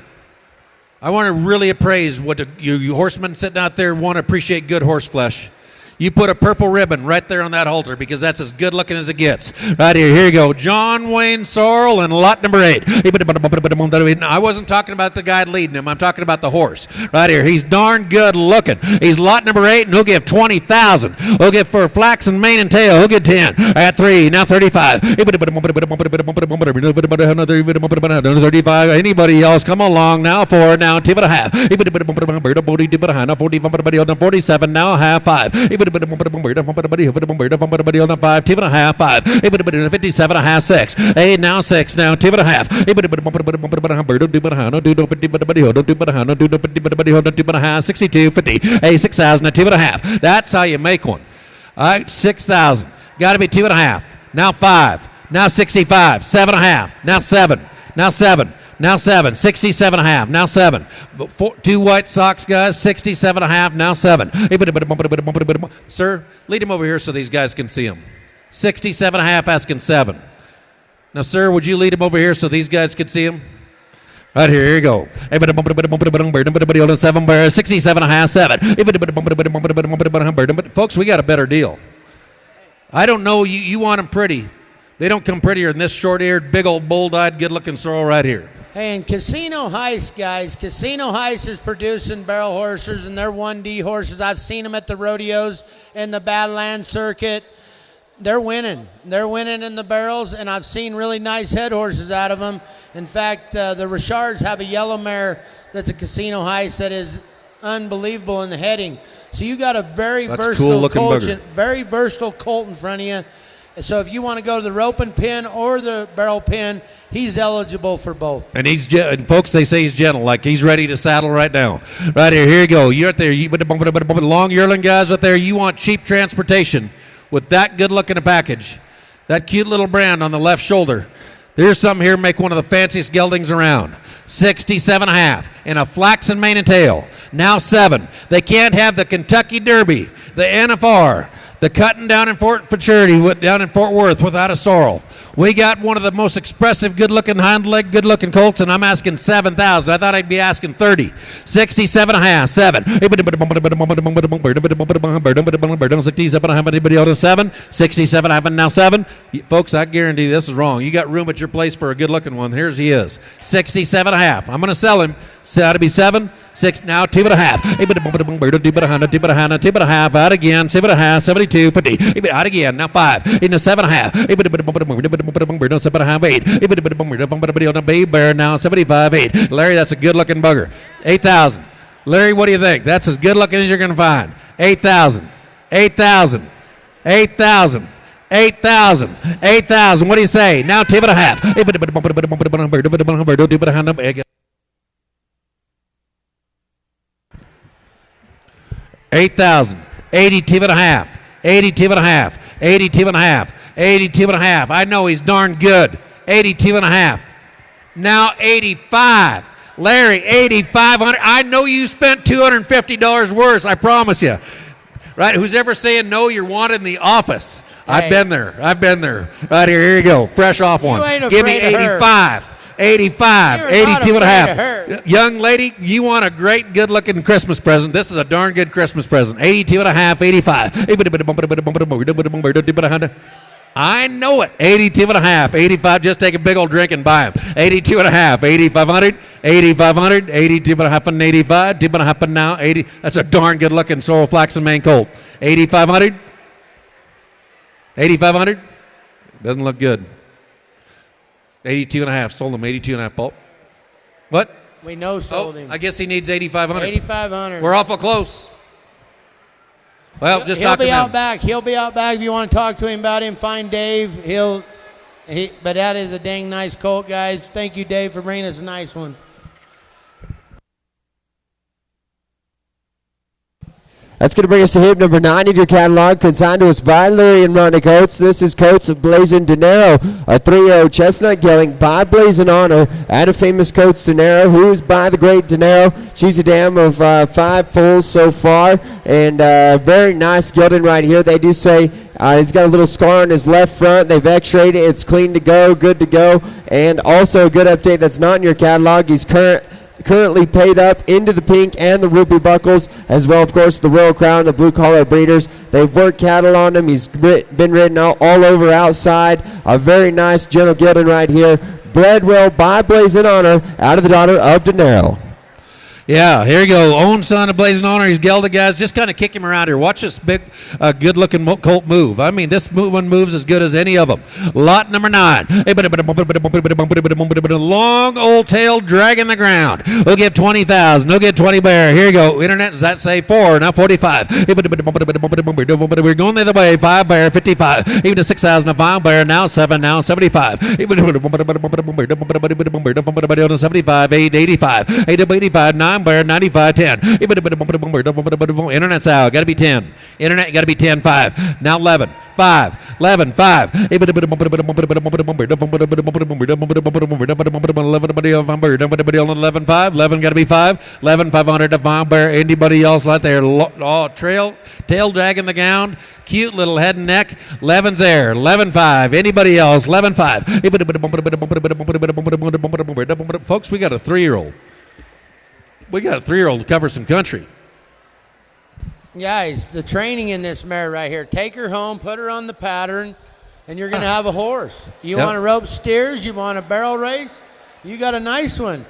I want to really appraise what you horsemen sitting out there want to appreciate good horse flesh. You put a purple ribbon right there on that halter because that's as good looking as it gets. Right here you go. John Wayne Sorrell and lot number 8. I wasn't talking about the guy leading him. I'm talking about the horse. Right here. He's darn good looking. He's lot number 8, and he'll give 20,000. He'll give for flax and mane and tail. He'll get 10. At 3, now 35. 35. Anybody else? Come along. Now 4, now 2 and a half. 47, now a half 5. 5, 2 and a half 5. 57 and a half 6. 8, now 6, now 2 and a half. 62 50. 6,000 2 and a half. That's how you make one. All right, 6,000. Got to be 2 and a half. Now 5. Now 65. 7 and a half. Now 7. Now 7. Now 7, 67 and a half, now 7. 2 white socks, guys, 67 and a half, now 7. Sir, lead him over here so these guys can see him. 67 and a half, asking 7. Now, sir, would you lead him over here so these guys can see him? Right here you go. 7 bear, 67 and a half, 7. Folks, we got a better deal. I don't know, you want them pretty. They don't come prettier than this short-eared, big old, bold-eyed, good-looking sorrel right here. Hey, and Casino Heist, guys. Casino Heist is producing barrel horses, and they're 1D horses. I've seen them at the rodeos and the Badlands circuit. They're winning. They're winning in the barrels, and I've seen really nice head horses out of them. In fact, the Richards have a yellow mare that's a Casino Heist that is unbelievable in the heading. So you got a very versatile colt, very versatile colt in front of you. So if you want to go to the rope and pin or the barrel pin, he's eligible for both. And and folks, they say he's gentle, like he's ready to saddle right now. Right here, here you go. You're out there, long yearling guys out there, you want cheap transportation with that good looking a package. That cute little brand on the left shoulder. There's something here, make one of the fanciest geldings around. 67 and a half in a flaxen mane and tail. Now 7. They can't have the Kentucky Derby, the NFR, the cutting down in Fort Worth without a sorrel. We got one of the most expressive, good-looking hind leg, good-looking colts, and I'm asking 7,000. I thought I'd be asking 30. 67 and a half, 7. 67 and a half, anybody else 7? 67 and a half, and now 7. Folks, I guarantee this is wrong. You got room at your place for a good-looking one. Here's he is. 67 and a half. I'm going to sell him. So that'll be 7. 6, now 2 and a half. 2 and a half, out again. 7 and a half, 72, 50. Out again, now 5. In the 7 and a half. 7 and a half, 8. Baby bear, now 75, 8. Larry, that's a good looking bugger. 8,000. Larry, what do you think? That's as good looking as you're going to find. 8,000. 8,000. 8,000. 8,000. 8,000. What do you say? Now 2.5. 8,000. 82.5. 82.5. 82.5. 82.5. I know he's darn good. 82.5. Now 85. Larry, 8,500. I know you spent $250 worse. I promise you. Right? Who's ever saying no? You're wanted in the office. Hey. I've been there. I've been there. Right here. Here you go. Fresh off one. Give me 85. 85. 82 and a half. Young lady, you want a great, good-looking Christmas present. This is a darn good Christmas present. 82 and a half. 85. I know it. 82 and a half. 85. Just take a big old drink and buy them. 82 and a half. 8,500. 8,500. 82 and a half and 85. 2 and a half and now 80. That's a darn good-looking Sorrel Flaxen Maine Colt. 8,500. 8,500. Doesn't look good. 82 and a half. Sold him 82 and a half, Paul. What? We know sold him. I guess he needs 8,500. 8,500. We're awful close. Well, just he'll talk to be him. out back. He'll be out back if you want to talk to him about him. Find Dave. But that is a dang nice colt, guys. Thank you, Dave, for bringing us a nice one. That's going to bring us to hip number 9 in your catalog, consigned to us by Larry and Ronda Coates. This is Coates of Blazing Daero, a 3-year-old chestnut gelding by Blazing Honor at a famous Coates Daero, who is by the great Daero. She's a dam of 5 foals so far, and very nice gelding right here. They do say he's got a little scar on his left front. They've x-rayed it. It's clean to go, good to go. And also a good update that's not in your catalog. He's currently paid up into the pink and the ruby buckles, as well, of course, the Royal Crown, the blue collar breeders. They've worked cattle on him. He's been ridden all over outside. A very nice gentle gelding right here. Bred well by Blazing Honor out of the daughter of Daero. Yeah, here you go. Own son of Blazing Honor. He's gelded, guys. Just kind of kick him around here. Watch this big, good-looking colt move. I mean, this one moves as good as any of them. Lot number 9. Long old tail dragging the ground. We'll give 20,000. We'll get 20 bear. Here you go. Internet, does that say 4? Now 45. We're going the other way. 5 bear, 55. Even to 6,000 a 5 bear. Now 7. Now 75. 75. 8, 85. 8 up 85. 9 bear, 95, 10. Internet's out. Got to be 10. Internet, got to be 10, 5. Now 11. 5. 11, 5. 11, 5. 11 got to be 5. 11, 500 to 5 bear. Anybody else right there? Oh, tail dragging the ground. Cute little head and neck. 11's there. 11, 5. Anybody else? 11, 5. Folks, we got a 3-year-old. We got a 3-year-old to cover some country. Guys, the training in this mare right here. Take her home, put her on the pattern, and you're going to have a horse. You want to rope steers? You want a barrel race? You got a nice one.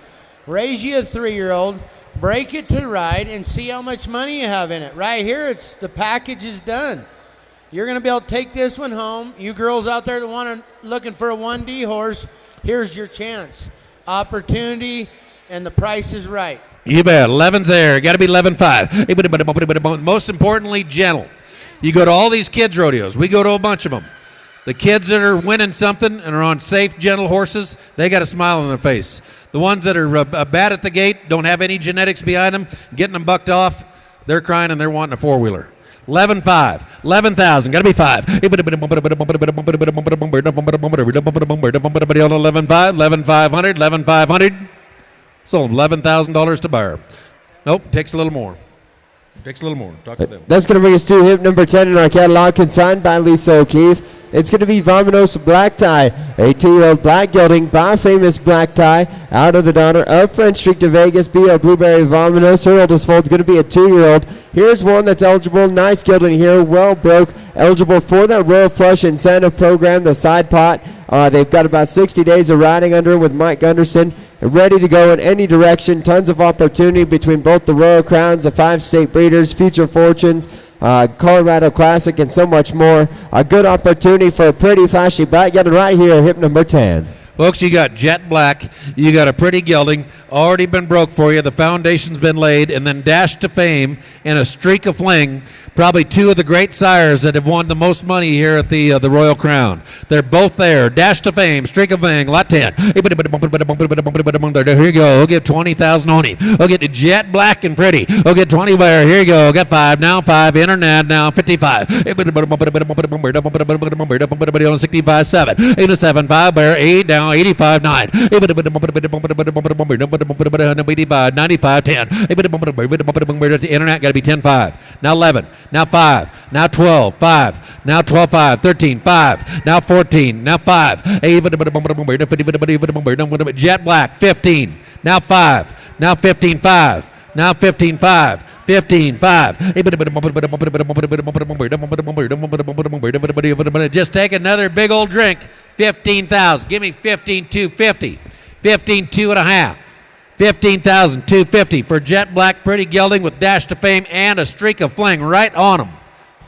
Raise you a 3-year-old, break it to ride, and see how much money you have in it. Right here, it's the package is done. You're going to be able to take this one home. You girls out there that looking for a 1D horse, here's your chance. Opportunity, and the price is right. You bet. 11's there. Got to be 11.5. Most importantly, gentle. You go to all these kids' rodeos. We go to a bunch of them. The kids that are winning something and are on safe, gentle horses, they got a smile on their face. The ones that are bad at the gate, don't have any genetics behind them, getting them bucked off, they're crying and they're wanting a 4-wheeler. 11.5. 11,000. Got to be 5. 11.5. 11,500. 11,500. Sold $11,000 to buyer. Nope, takes a little more. Takes a little more. Talk to them. That's going to bring us to hip number 10 in our catalog, consigned by Lisa O'Keefe. It's going to be Vomos Black Tie, a 2-year-old black gelding by famous Black Tie, out of the daughter of French Streak to Vegas, B.O. Blueberry Vomos. Her oldest foal is going to be a 2-year-old. Here's one that's eligible. Nice gelding here, well broke, eligible for that Royal Flush incentive program, the side pot. They've got about 60 days of riding under with Mike Gunderson, ready to go in any direction. Tons of opportunity between both the Royal Crowns, the 5-state breeders, Future Fortunes, Colorado Classic, and so much more. A good opportunity for a pretty flashy black gelding right here, hip number 10. Folks, you got jet black, you got a pretty gelding, already been broke for you, the foundation's been laid, and then dashed to fame in a streak of fling Probably two of the great sires that have won the most money here at the Royal Crown. They're both there. Dash to Fame, Streak of Fame, lot 10. Here you go. We'll get 20,000 on him. We'll get the Jet Black and Pretty. We'll get 20 there. Here you go. Got 5. Now 5. Internet now 55. 65 7. 87 5 bear 8 down 85 9. 85 95 10. Internet got to be 10 5. Now 11. Now 5. Now 12. 5. Now 12 5. 13 5. Now 14. Now 5. Jet Black 15. Now 5. Now 15 5. Now 15 5. 15 5. Just take another big old drink. 15,000. Give me 15,250. 15,250. 15,250 for Jet Black Pretty Gelding with Dash to Fame and a streak of Fling right on them.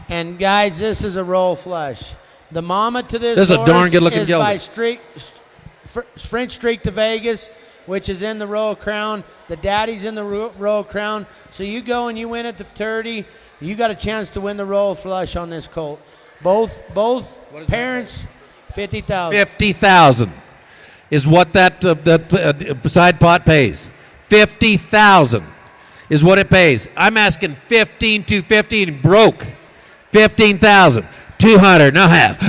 And guys, this is a roll flush. The mama to this is a horse darn good looking is gelding. by French Streak to Vegas, which is in the Royal Crown. The daddy's in the Royal Crown. So you go and you win at the 30, you got a chance to win the roll flush on this colt. Both parents, 50,000. 50,000 is what that side pot pays. 50,000 is what it pays. I'm asking 15,250 and broke. 15,200. Now half. Go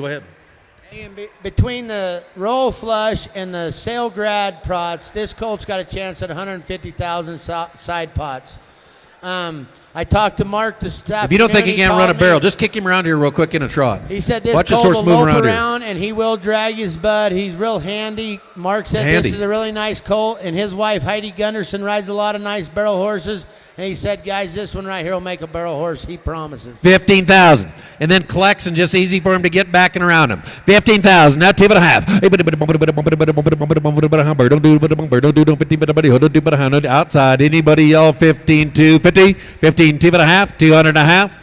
ahead. And between the roll flush and the sale grad prots, this colt's got a chance at 150,000 side pots. I talked to Mark, the staff. If you don't think he can't run a barrel, me. just kick him around here real quick in a trot. He said this Watch colt horse will move lope around and he will drag his bud. He's real handy. Mark said Handy. this is a really nice colt, and his wife Heidi Gunderson rides a lot of nice barrel horses. And he said, guys, this one right here will make a barrel horse. He promises. 15,000. And then collects and just easy for him to get back and around him. 15,000. Now 2.5. Outside. Anybody yell 15,250? 15,2.5? 200 and a half?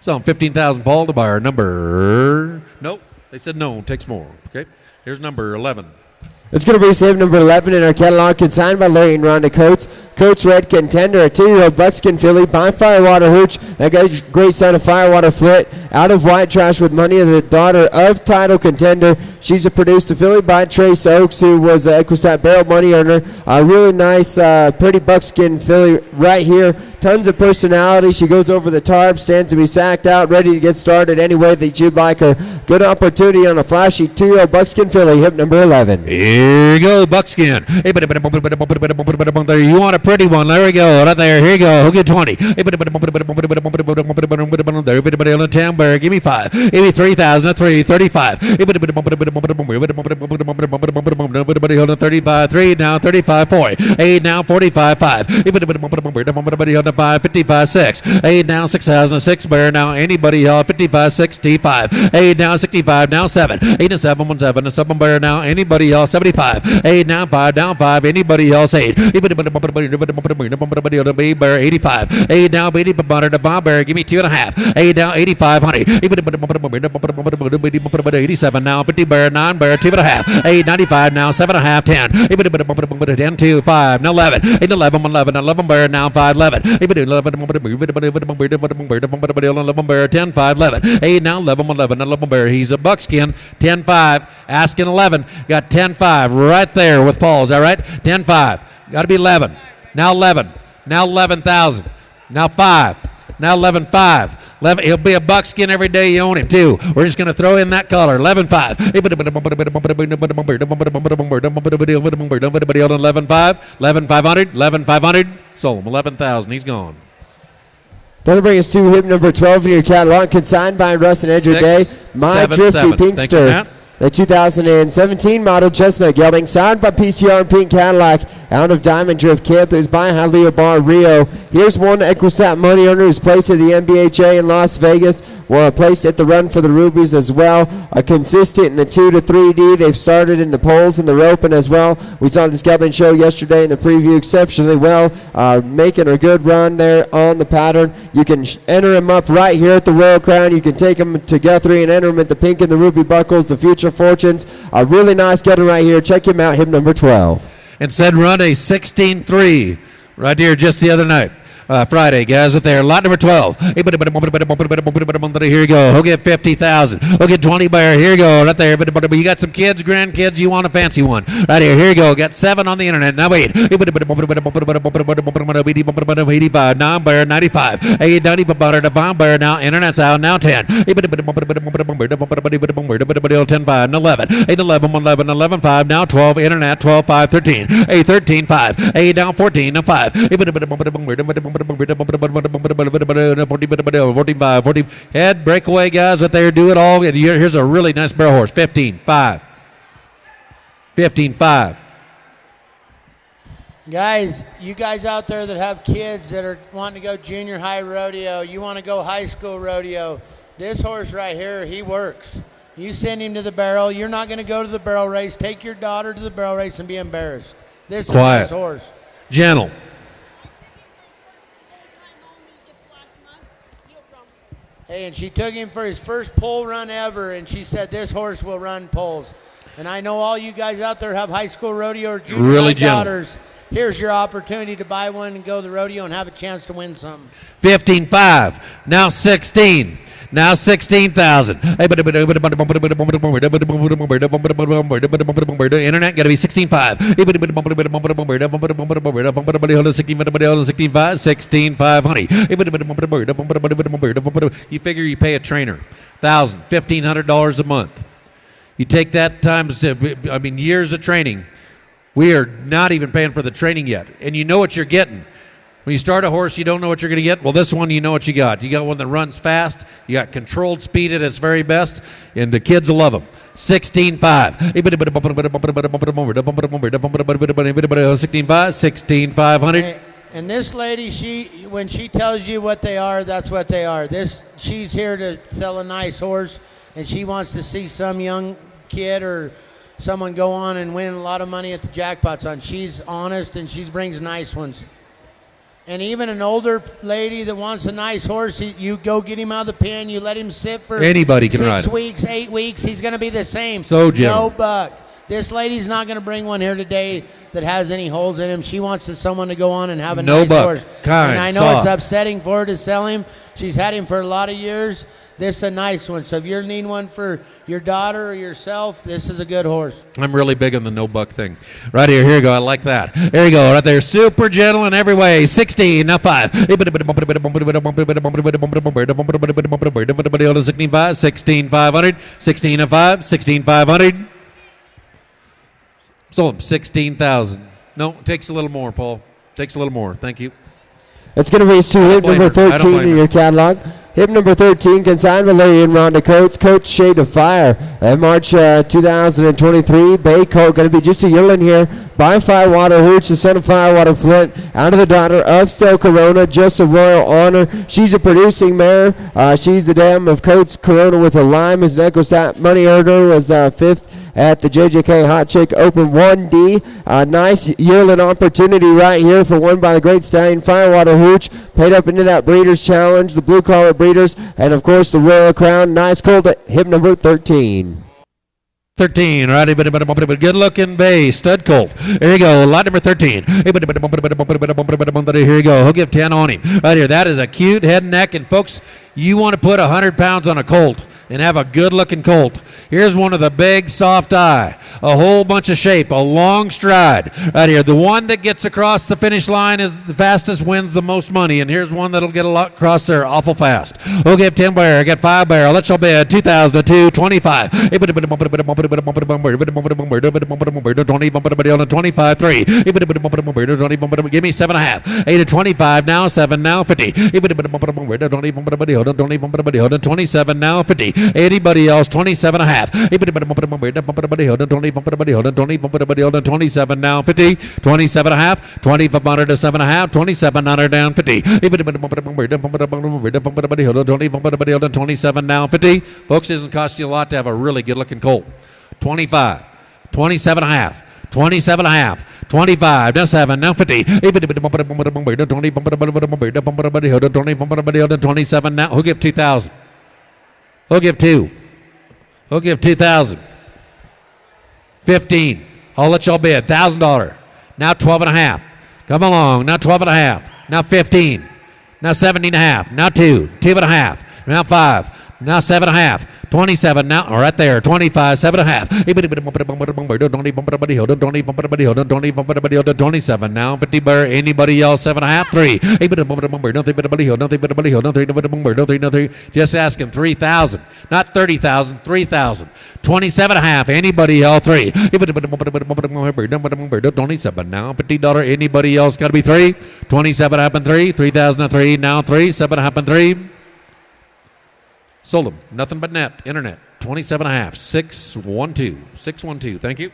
So 15,000, Paul, to buy our number. Nope. They said no. Takes more. Okay. Here's number 11. It's going to be save number 11 in our catalog, consigned by Larry and Rhonda Coates. Coates Red Contender, a 2-year-old buckskin filly by Firewater Hooch. That great son of Firewater Flit, out of White Trash with money, the daughter of Title Contender. She's produced a filly by Trace Oaks, who was an Equistat Barrel money earner. A really nice, pretty buckskin filly right here. Tons of personality. She goes over the tarp, stands to be sacked out, ready to get started any way that you'd like her. Good opportunity on a flashy 2-year-old buckskin filly, hip number 11. Here you go, buckskin. You want a pretty one. There we go. Right there. Here you go. Who'll get 20? Everybody on the 10 bear. Give me 5. Give me 3,000. 3. 35. Everybody on the 35. 3. Now 35. 4. 8. Now 45. 5. Everybody on the 5. 55. 6. 8. Now 6,000. 6 bear. Now anybody 55. 65. 8. Now 65. Now 7. 8 and 7. 1 7. 7 bear. Now anybody 75. 8 now 5 down 5. Anybody else 8. Bear 85. 8 down 80 the bomb bear. Give me 2.5. 8 down 8500. 87 now 50 bear 9 bear 2.5. 8 95 now 7.5 10. 10 2 5 now 11. 8 11 11 bear now 5 11. 11 bear 10 5 11. 8 now 11 bear. He's a buckskin. 10 5 asking 11. Got 10 5 right there with Paul. Is that right? 10 5. Got to be 11. Now 11. Now 11,000. Now 5. Now 11 5. 11. He'll be a buckskin every day you own him too. We're just going to throw in that color. 11 5. 11 5. 11 500. 11 500. Sold him 11,000. He's gone. That'll bring us to hip number 12 in your catalog, consigned by Russ and Edgar Day. My Drifty Pinkster. The 2017 model chestnut gelding, signed by PCR and Pink Cadillac, out of Diamond Drift Camp, is by Jaleo Bar Rio. Here's one Equistat money earner who's placed at the NBHA in Las Vegas. Well, placed at the run for the Rubies as well. A consistent in the 2 to 3D. They've started in the poles and the roping as well. We saw this gelding show yesterday in the preview exceptionally well, making a good run there on the pattern. You can enter him up right here at the Royal Crown. You can take him to Guthrie and enter him at the Pink and the Ruby Buckles, the Future Fortunes. A really nice gelding right here. Check him out, hip number 12. And said run a 16-3 Right here just the other night. Friday, guys, with there. Lot number 12. Here you go. He'll get 50,000. He'll get 20 bear. Here you go. Right there. You got some kids, grandkids. You want a fancy one. Right here. Here you go. Got 7 on the internet. Now wait. 85. 9 bear. 95. 8 90 Devon bear. Now internet's out. Now 10. 10 5. 11. 8 11 11 11 5. Now 12. Internet 12 5 13. 8 13 5. 8 down 14 now 5. 45, 40. Head breakaway, guys, that there do it all. Here's a really nice barrel horse. 15 5. 15 5. Guys, you guys out there that have kids that are wanting to go junior high rodeo, you want to go high school rodeo, this horse right here, he works. You send him to the barrel. You're not going to go to the barrel race. Take your daughter to the barrel race and be embarrassed. This is a nice horse. Gentle. Hey, and she took him for his first pole run ever, and she said this horse will run poles. And I know all you guys out there have high school rodeo or junior really high daughters. Here's your opportunity to buy one and go to the rodeo and have a chance to win something. 15 5. Now 16. Now 16,000. Internet got to be 16.5. 16,500. You figure you pay a trainer $1,500 a month. You take that times, years of training. We are not even paying for the training yet, and you know what you're getting. When you start a horse, you don't know what you're going to get. Well, this one, you know what you got. You got one that runs fast. You got controlled speed at its very best, and the kids will love them. 16.5. 16.5. 16,500. And this lady, when she tells you what they are, that's what they are. She's here to sell a nice horse, and she wants to see some young kid or someone go on and win a lot of money at the jackpots on. She's honest, and she brings nice ones. And even an older lady that wants a nice horse, you go get him out of the pen, you let him sit for anybody can ride 6 weeks, 8 weeks, he's going to be the same. So gentle. No buck. This lady's not going to bring one here today that has any holes in him. She wants someone to go on and have a nice horse. Kind, and I know soft. It's upsetting for her to sell him. She's had him for a lot of years. This is a nice one. So if you're needing one for your daughter or yourself, this is a good horse. I'm really big on the no buck thing. Right here. Here you go. I like that. There you go. Right there. Super gentle in every way. 16. Now 5. 16.5. 16,500. 16 and 5. 16,500. Sold him 16,000. No, it takes a little more, Paul. Takes a little more. Thank you. It's going to race to hip number 13 in your catalog. Hip number 13, consigned by Larry and Rhonda Coates. Coach Shade of Fire. March 2023. Bay Coat going to be just a yearling here. By Firewater Hooch, the son of Firewater Flint. Out of the daughter of Still Corona. Just a royal honor. She's a producing mare. She's the dam of Coates Corona with a lime as an EcoStat money earner. Was 5th at the JJK Hot Chick Open 1D. Nice yearling opportunity right here for one by the great stallion Firewater Hooch. Played up into that Breeders' Challenge, the Blue Collar Breeders, and of course the Royal Crown. Nice colt at hip number 13. 13, righty, but good looking bay, stud colt. Here you go, lot number 13. Here you go, he'll give 10 on him. Right here, that is a cute head and neck, and folks, you want to put 100 pounds on a colt and have a good looking colt. Here's one of the big soft eye, a whole bunch of shape, a long stride. Right here, the one that gets across the finish line is the fastest wins the most money, and here's one that'll get a lot across there awful fast. We'll give 10 bear, get 5 bear, let's show bid, 2,000 to 25. 25 3. Give me 7.5. 8 to 25 now, 7 now, 50. 27 now, 50. Anybody else? 27.5. 27 now, 50. 27.5. 2,500 to 7.5. 2,700 down, 50. 27 now, 50. Folks, it doesn't cost you a lot to have a really good looking colt. 25. 27.5. 27.5, 25, now 7, now 50. 27 now. Who'll give 2,000? Who'll give 2? Who'll give 2,000? 15. I'll let y'all bid. $1,000. Now 12.5. Come along. Now 12 and a half. Now 15. Now 17 and a half. Now 2. 2 and a half. Now 5. Now 7 and a half. 27 now, right there, 25, 7 and a half. 27 now, 50 bar, anybody else, 7 and a half, 3. Just asking 3,000, not 30,000, 3,000. 27 and a half, anybody else, 3. 27 now, $50, anybody else, got to be 3. 27 up and 3, 3,000 and 3, now 3, 7 up and 3. Sold them. Nothing but net. Internet. 27 and a half. 612. 612. Thank you.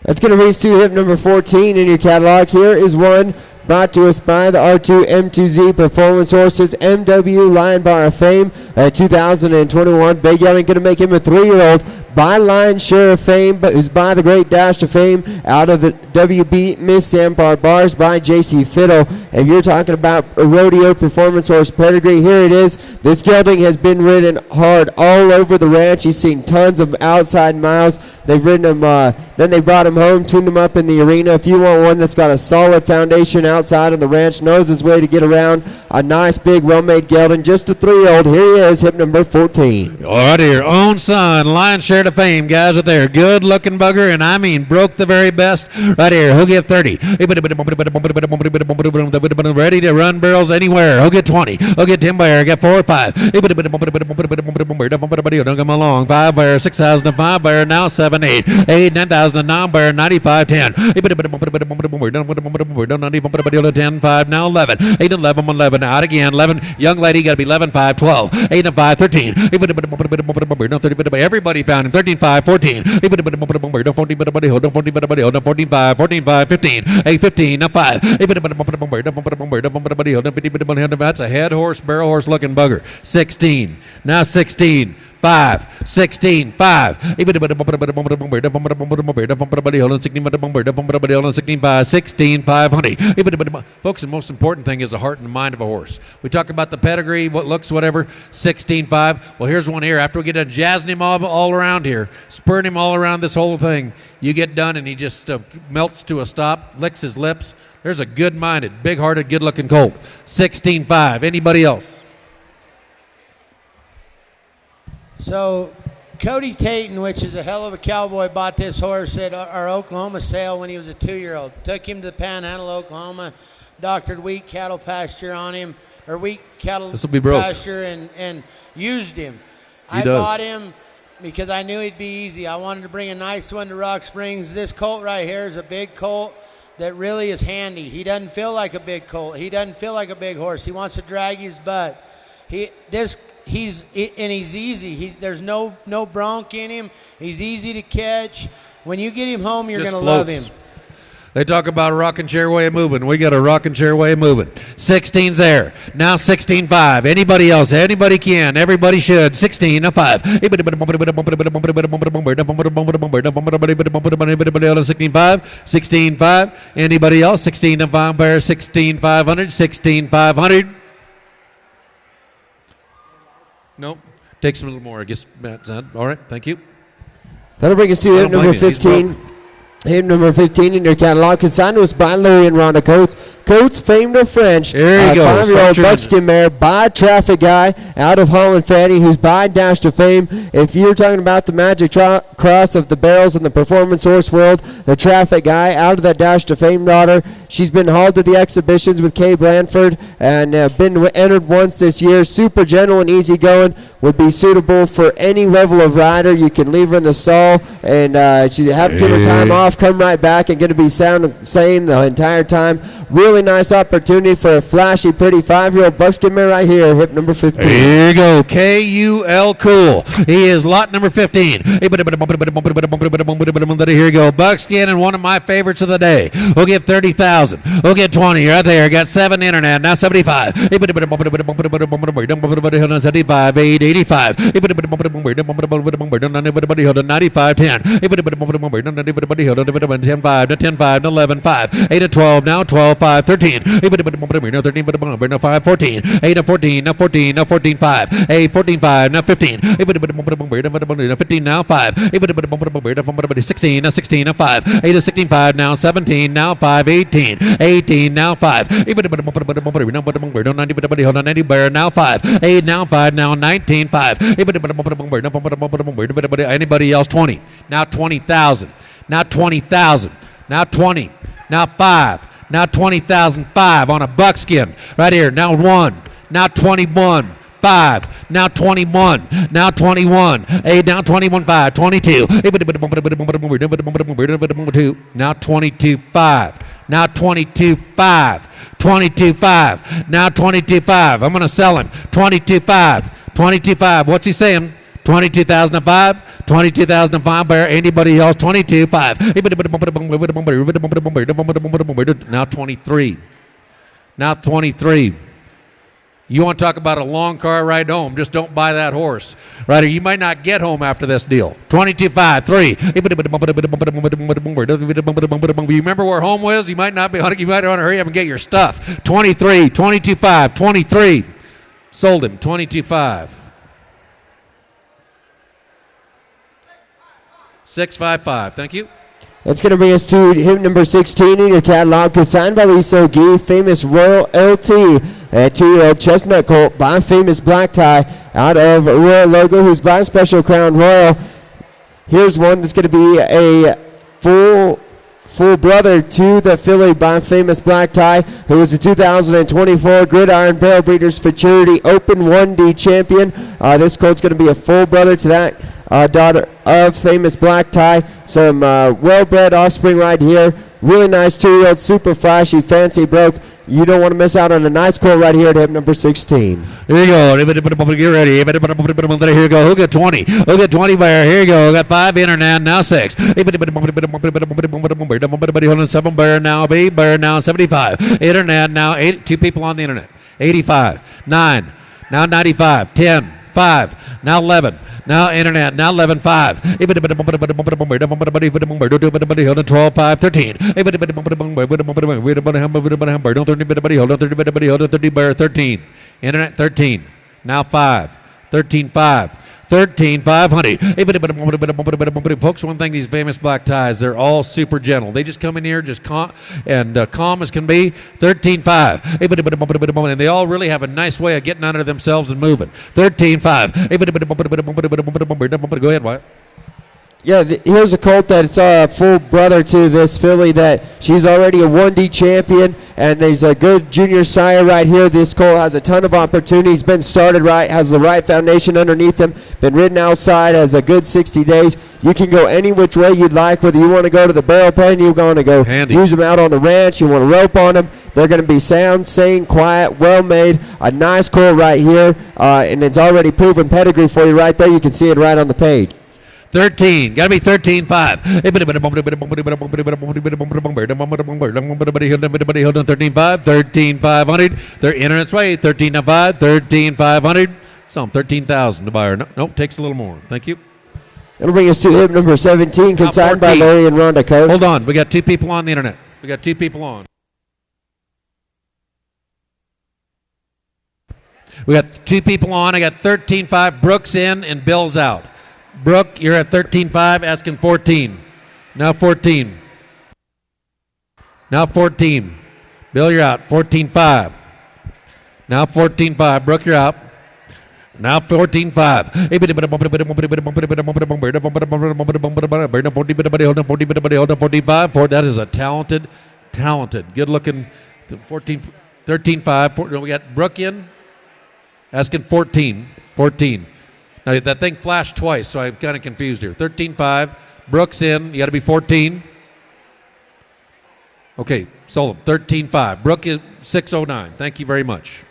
That's going to race to hip number 14 in your catalog. Here is one brought to us by the R2 M2Z Performance Horses MW Lion Bar of Fame 2021. Big Yelling going to make him a 3-year-old by Lion Share of Fame, but who's by the Great Dash of Fame out of the WB Miss Sandbar Bars by JC Fiddle. If you're talking about a rodeo performance horse pedigree, here it is. This gelding has been ridden hard all over the ranch. He's seen tons of outside miles. They've ridden him, then they brought him home, tuned him up in the arena. If you want one that's got a solid foundation outside on the ranch, knows his way to get around, a nice big well-made gelding, just a 3-year-old. Here he is, hip number 14. All right, here, own son, Lion Share of Fame, guys are there. Good looking bugger, and I mean broke the very best. Right here, he'll get 30. Ready to run barrels anywhere. He'll get 20. He'll get 10 bear. Get 4 or 5. Don't come along. 5 bear, 6,000 to 5 bear. Now 7, 8. 8, 9,000 to 9 bear. 95, 10. 10, 5. Now 11. 8, 11, 11. Out again. 11. Young lady got to be 11, 5, 12. 8 and 5, 13. Everybody found him. 13, 5, 14. 14, 5, 14, 5, 15. 8, 15. Now 5. That's a head horse, barrel horse looking bugger. 16. Now 16. 5, 16, 5. 16, 5, 16, 500. Folks, the most important thing is the heart and the mind of a horse. We talk about the pedigree, what looks, whatever. 16, 5. Well, here's one here. After we get done jazzing him all around here, spurring him all around this whole thing, you get done and he just melts to a stop, licks his lips. There's a good-minded, big-hearted, good-looking colt. 16, 5. Anybody else? So, Cody Tatum, which is a hell of a cowboy, bought this horse at our Oklahoma sale when he was a 2-year-old. Took him to the Panhandle, Oklahoma, doctored wheat cattle pasture on him, or wheat cattle pasture, and used him. I bought him because I knew he'd be easy. I wanted to bring a nice one to Rock Springs. This colt right here is a big colt that really is handy. He doesn't feel like a big colt. He doesn't feel like a big horse. He wants to drag his butt. He's easy. There's no bronc in him. He's easy to catch. When you get him home, you're going to love him. They talk about a rocking chair way of moving. We got a rocking chair way of moving. 16's there. Now 16, 5. Anybody else? Anybody can. Everybody should. 16, 5. 16, 5. 16, 5. Anybody else? 16, 5 bear. 16, 500. 16, 500. Nope. Takes a little more, I guess, Matt said. All right, thank you. That'll bring us to hip number 15. Hip number 15 in your catalog. Consigned to us by Larry and Rhonda Coates. Coates, famed of French. There you go. 5-year-old buckskin mare by Traffic Guy out of Holland Fanny, who's by Dash to Fame. If you're talking about the magic cross of the barrels in the performance horse world, the Traffic Guy out of that Dash to Fame daughter. She's been hauled to the exhibitions with Kay Blanford and been entered once this year. Super gentle and easygoing. Would be suitable for any level of rider. You can leave her in the stall and she have to give her time off, come right back, and going to be sound and sane the entire time. Really nice opportunity for a flashy, pretty 5-year-old buckskin mare right here, hip number 15. Here you go, K-U-L Cool. He is lot number 15. Here you go, buckskin and one of my favorites of the day. We'll get 30,000. We'll get 20 right there. Got 7 internet, now 75. 75, 8, 85. 95, 10. 10-5, now 10-5, now 11-5, 8-12, now 12-5, 13, now 13, now 5, 14, 8-14, now 14, now 14-5, 14-5, now 15, now 15, now 5, 16, now 16, now 5, 8-16-5, now 17, now 5, 18, 18, now 5, now 90, bear, now 5, 8, now 5, now 19, 5, anybody else 20, now 20,000, now 20,000, now 20, now 5, now 20,005 on a buckskin right here, now 1, now 21, 5, now 21, now 21, 8, now 21, 5, 22, now 22, 5, now 22, 5, 22, 5, now 22, 5. I'm going to sell him 22, 5, 22, 5. What's he saying? 22,005, 22,005, bear. Anybody else? 22, 5. Now 23. Now 23. You want to talk about a long car ride home, just don't buy that horse. Right, or you might not get home after this deal. 22-5, 3. You remember where home was? You might not be. You might want to hurry up and get your stuff. 23, 22-5, 23. Sold him, 22-5. 655. Thank you. That's going to bring us to hip number 16 in your catalog, consigned by Lisa Gee, famous Royal LT, a 2-year-old chestnut colt by famous Black Tie out of Royal Logo, who's by Special Crown Royal. Here's one that's going to be a full brother to the filly by famous Black Tie, who is the 2024 Gridiron Barrel Breeders Futurity Open 1D champion. This colt's going to be a full brother to that daughter of famous Black Tie. Some well-bred offspring right here. Really nice 2-year-old, super flashy, fancy broke. You don't want to miss out on a nice colt right here at hip number 16. Here you go. Get ready. Here you go. Who got 20? Who got 20 bear? Here you go. Got 5 internet, now 6. Hold on, 7 bear now. B bear now 75. Internet now 8. 2 people on the internet. 85. 9. Now 95. 10. 5. Now 11. Now internet. Now 11. 5. 12. 5. 13. Hold on 30 bear 13. Internet 13. Now 5. 13. 5. 13, 500. Folks, one thing, these famous Black Ties, they're all super gentle. They just come in here just calm as can be. 13, 5. And they all really have a nice way of getting under themselves and moving. 13, 5. Go ahead, Wyatt. Yeah, here's a colt that's a full brother to this filly that she's already a 1D champion, and there's a good junior sire right here. This colt has a ton of opportunities, been started right, has the right foundation underneath him, been ridden outside, has a good 60 days. You can go any which way you'd like, whether you want to go to the barrel pen, you're going to go handy. Use them out on the ranch, you want to rope on them. They're going to be sound, sane, quiet, well-made, a nice colt right here, and it's already proven pedigree for you right there. You can see it right on the page. 13. Got to be 13, 5. 13, 5. 13, 500. Their internet's way. 13, 5. 13, 500. Some 13,000 to buy her. Nope, takes a little more. Thank you. It'll bring us to hip number 17, consigned by Larry and Rhonda Coates. Hold on. We got 2 people on the internet. We got 2 people on. We got 2 people on. I got 13, 5. Brooks in and Bill's out. Brooke, you're at 13.5, asking 14. Now 14. Now 14. Bill, you're out. 14.5. Now 14.5. Brooke, you're out. Now 14.5. That is a talented, good looking 13.5. We got Brooke in, asking 14. 14. Now, that thing flashed twice, so I'm kind of confused here. 13.5. Brooks in. You got to be 14. Okay, sold him. 13.5. Brooke is 609. Thank you very much.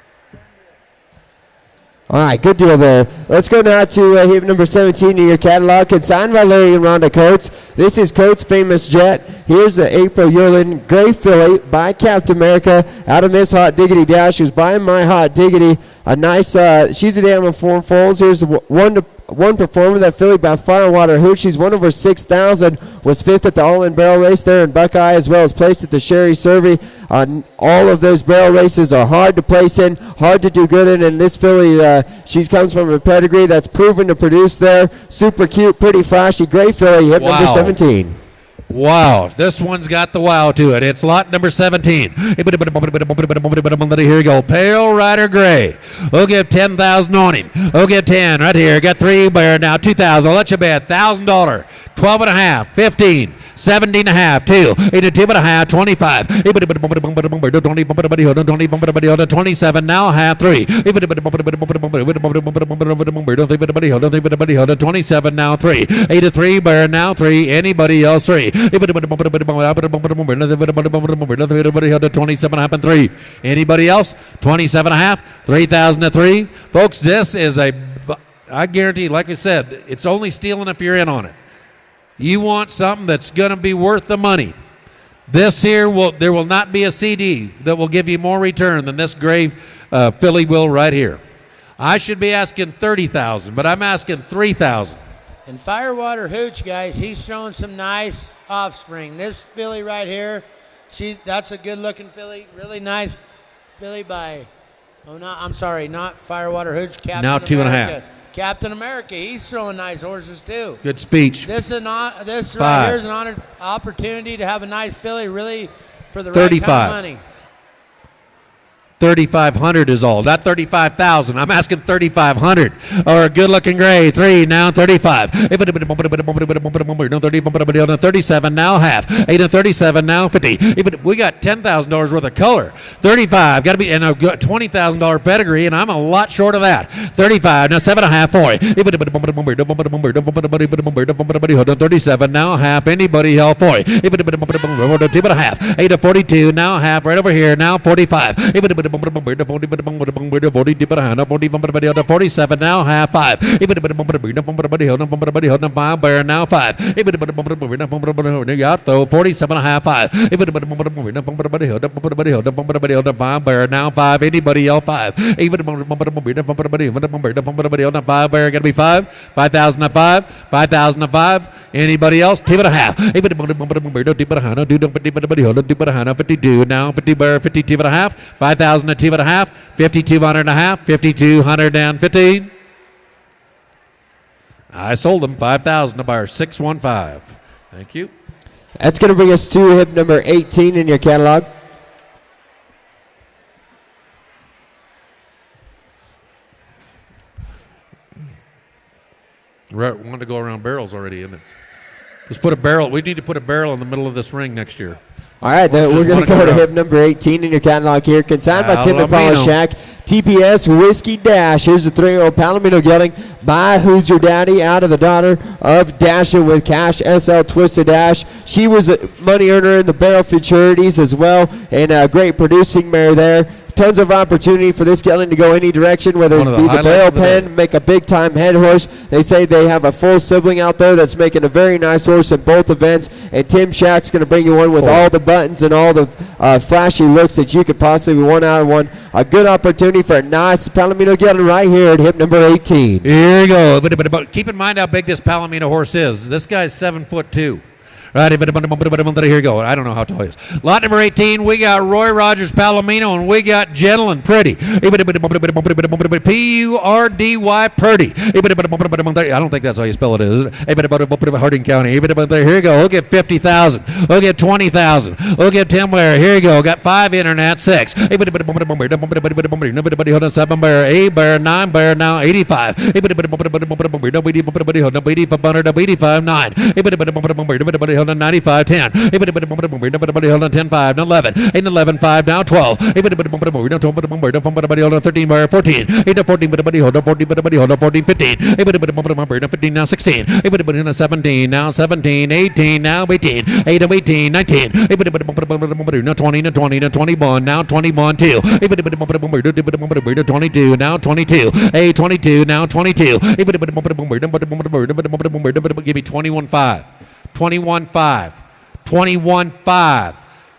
All right, good deal there. Let's go now to hip number 17 in your catalog, consigned by Larry and Rhonda Coates. This is Coates' famous jet. Here's the April Yearling Gray Filly by Captain America out of Miss Hot Diggity Dash, who's by My Hot Diggity. A nice, she's a dam of 4 foals. Here's the 1 one performer. That filly by Firewater Hoot. She's won over 6,000. Was 5th at the All-In Barrel Race there in Buckeye, as well as placed at the Sherry Survey. All of those barrel races are hard to place in, hard to do good in, and this filly, she comes from a pedigree that's proven to produce there. Super cute, pretty flashy, gray filly, hip number 17. Wow, this one's got the wow to it. It's lot number 17. Here you go. Pale Rider Gray. We'll give 10,000 on him. We'll give 10 right here. Got 3 bear now. 2,000. I'll let you bet. $1,000. 12 and a half. 15. 17 and a half. 2. 82 and a half. 25. 27 now. Half 3. 27 now. 3. 83 bear now. 3. Anybody else? 3. 27 happened 3. Anybody else? 27 and a half. 3,000 to 3. Folks, this is I guarantee, like I said, it's only stealing if you're in on it. You want something that's going to be worth the money. This here there will not be a CD that will give you more return than this gray filly will right here. I should be asking 30,000, but I'm asking 3,000. And Firewater Hooch, guys, he's showing some nice offspring. This filly right here, that's a good-looking filly, really nice filly by, not Firewater Hooch, Captain now 2.5. Captain America, he's throwing nice horses too. Good speech. This right here is an opportunity to have a nice filly, really, for the right 35. kind of money. 3,500 is all. Not 35,000. I'm asking 3,500. Or a good-looking gray. 3 now. 35. 37 now. Half. 8 and 37 now. 50. We got $10,000 worth of color. 35. Got to be and a $20,000 pedigree, and I'm a lot short of that. 35 now. 7 and a half. 40. 37 now. Half. Anybody else? 40. 2 and a half. 8 to 42 now. Half. Right over here now. 45. 47 now, half 5. Bear now 5. 47 and a half 5. Bear now 5. Anybody else 5. 5 bear gonna be 5. 5,000 at 5. 5,000 at 5. Anybody else? 2 and a half. 52 now. 50 bear 52 and a half. 5,000 at 2 and a half. 5,200 and a half. 5,215. I sold them 5,000 to buyer 615. Thank you. That's going to bring us to hip number 18 in your catalog. Right, we want to go around barrels already, isn't it? Let's put a barrel. We need to put a barrel in the middle of this ring next year. All right, we're going to go to hip number 18 in your catalog here. Consigned by Tim and Paula Shack. TPS Whiskey Dash. Here's a 3-year-old Palomino gelding by Who's Your Daddy out of the daughter of Dasher with Cash SL Twisted Dash. She was a money earner in the barrel futurities as well, and a great producing mare there. Tons of opportunity for this gelding to go any direction, whether it be the barrel pen, make a big-time head horse. They say they have a full sibling out there that's making a very nice horse in both events, and Tim Shack's going to bring you one with all the buttons and all the flashy looks that you could possibly want out of one. A good opportunity for a nice Palomino gelding right here at hip number 18. Here you go. But keep in mind how big this Palomino horse is. This guy's 7'2". Right, here you go. I don't know how tall he is. Lot number 18, we got Roy Rogers Palomino, and we got Gentle and Pretty. P-U-R-D-Y Purdy. I don't think that's how you spell it, is it? Harding County. Here you go. We'll get 50,000. We'll get 20,000. We'll get Tim Ware. Here you go. Got 5 internet, 6. 7 bear, 8 bear, 9 bear, now 85. 85, 9. 95, 10. 10, 5, 11. 8, 11, 5, now 12. 13 bear, 14. 8 to 14, 14, 15. 15, now 16. 17, now 17. 18, now 18. 8 to 18, 19. 20, 21, now 21, 2. 22, now 22. 8, 22, now 22. Give me 21.5. 21.5. 21.5.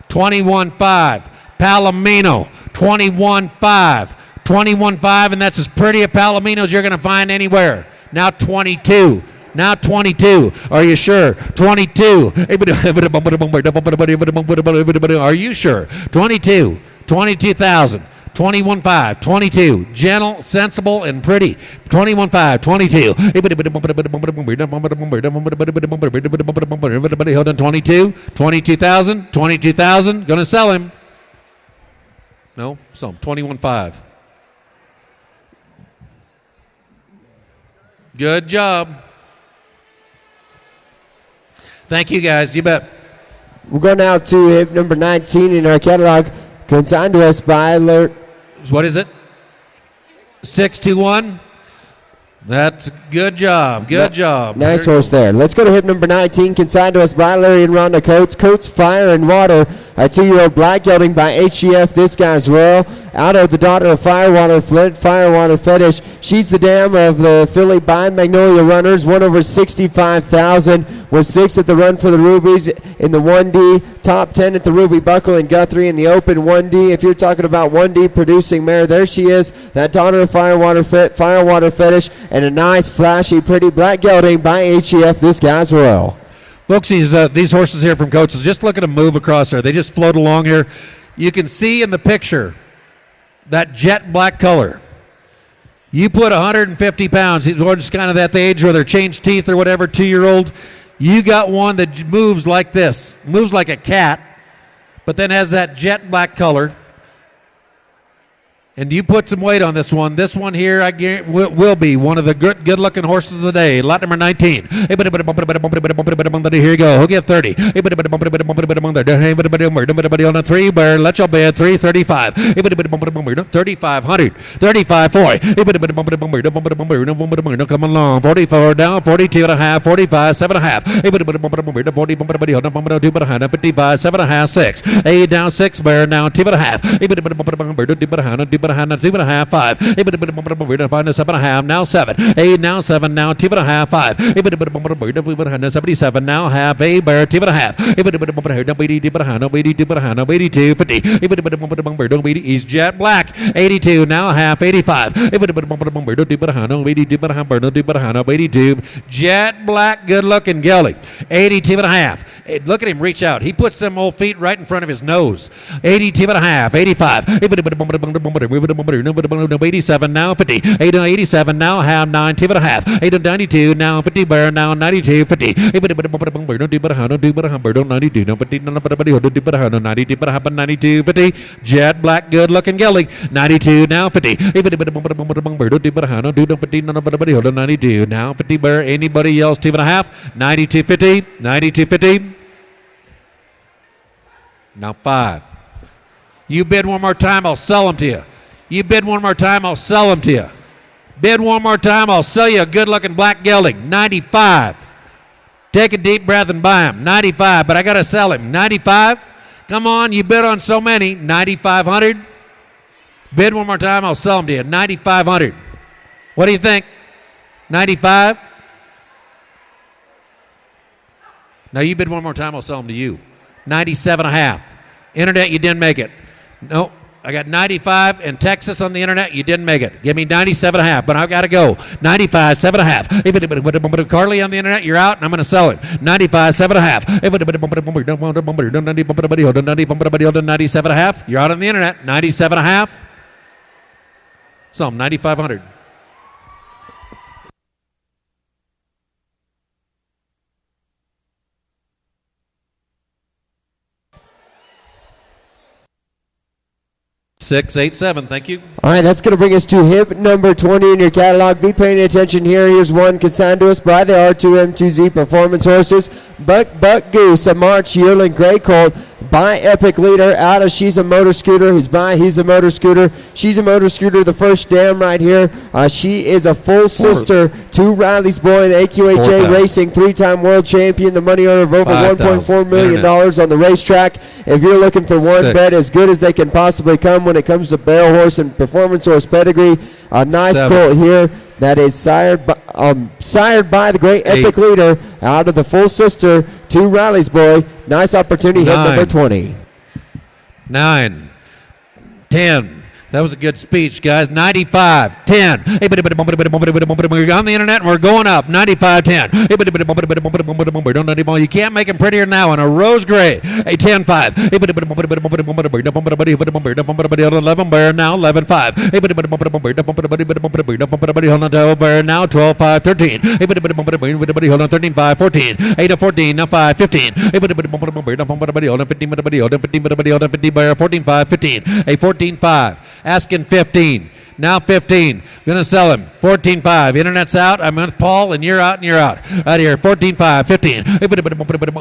21.5. Palomino. 21.5. 21.5, and that's as pretty a Palomino as you're going to find anywhere. Now 22. Now 22. Are you sure? 22. Are you sure? 22. 22,000. 21.5, 22, gentle, sensible, and pretty. 21.5, 22. Hold on, 22, 22,000, 22,000. Gonna sell him. No, sell him. 21.5. Good job. Thank you, guys. You bet. We'll go now to hip number 19 in our catalog, consigned to us by what is it? 621. That's good job. Good job. Nice horse there. Let's go to hip number 19, consigned to us by Larry and Rhonda Coates. Coates Fire and Water, a 2-year-old black gelding by HGF. This guy's royal. Out of the daughter of Firewater Flint, Firewater Fetish. She's the dam of the filly by Magnolia Runners. Won over 65,000. Was 6th at the Run for the Rubies in the 1D. Top 10 at the Ruby Buckle in Guthrie in the Open 1D. If you're talking about 1D producing mare, there she is. That daughter of Firewater Fetish. And a nice, flashy, pretty black gelding by HGF. This guy's royal. Folks, these horses here from Coates, just look at them move across there. They just float along here. You can see in the picture that jet black color. You put 150 pounds, he's just kind of at the age where they're changed teeth or whatever, 2-year-old. You got one that moves like this, moves like a cat, but then has that jet black color. And you put some weight on this one. This one here, I guarantee, will be one of the good-looking horses of the day. Lot number 19. Here you go. He'll get 30. On a 3, bear. Let your bid. 335. 3,500. 35.40. Come along. 44 down. 42 and a half. 45. 7 and a half. 55. 7 and a half. 6. 8 down. 6 bear. Now 2 and a half. 2 and a half, 5. 5 to 7 and a half, now 7. 8 now 7, now 2 and a half, 5. 77 now half, 8 bear, 2 and a half. 82, 50. He's jet black. 82 now half, 85. 82 jet black, good looking gelding. 82 and a half. Look at him reach out. He puts them old feet right in front of his nose. 82 and a half, 85. 87 now 50. 87 now half, 9 2 and a half. 92 now 50 bear, now 92 50. 92 50. Jet black, good looking gelding. 92 now 50. 92 now 50 bear. Anybody else 2 and a half? 92 50. 92 50. Now 5. You bid one more time, I'll sell them to you. You bid one more time, I'll sell them to you. Bid one more time, I'll sell you a good-looking black gelding. 95. Take a deep breath and buy him. 95, but I got to sell him. 95. Come on, you bid on so many. 9,500. Bid one more time, I'll sell them to you. 9,500. What do you think? 95. Now you bid one more time, I'll sell them to you. 97 and a half. Internet, you didn't make it. No, I got 95 in Texas on the internet. You didn't make it. Give me 97 and a half, but I've got to go. 95, 7 and a half. Carly on the internet, you're out, and I'm going to sell him. 95, 7 and a half. 97 and a half. You're out on the internet. 97 and a half. Sell him 9,500. Six, 8, 7. Thank you. All right, that's going to bring us to hip number 20 in your catalog. Be paying attention here. Here's one consigned to us by the R2M2Z Performance Horses. Buck Goose, a March yearling gray colt by Epic Leader. Out of She's a Motor Scooter. Who's by He's a Motor Scooter. She's a Motor Scooter, the first dam right here. She is a full sister to Riley's Boy, the AQHA Racing 3-time world champion, the money owner of over $1.4 million on the racetrack. If you're looking for one bet as good as they can possibly come when it comes to barrel horse and performance horse pedigree, a nice colt here that is sired by the great Epic Leader out of the full sister to Riley's Boy. Nice opportunity, hit number 20. 9, 10, That was a good speech, guys. 95, 10. Hey, we're on the internet and we're going up. 95, 10. Hey, you can't make them prettier now in a rose gray. Hey, 10, 5. Hey, 11 bear now, 11, 5. Hey, now 12, 5, 13. Hey, hold on, 13, 5, 14. 8 to 14, now 5, 15. Hey, 15 bear, 14, 5, 15. Hey, 14, 5. Asking 15. Now 15. Gonna sell him. 14.5. Internet's out. I'm with Paul, and you're out, and you're out. Out here. 14.5. 15.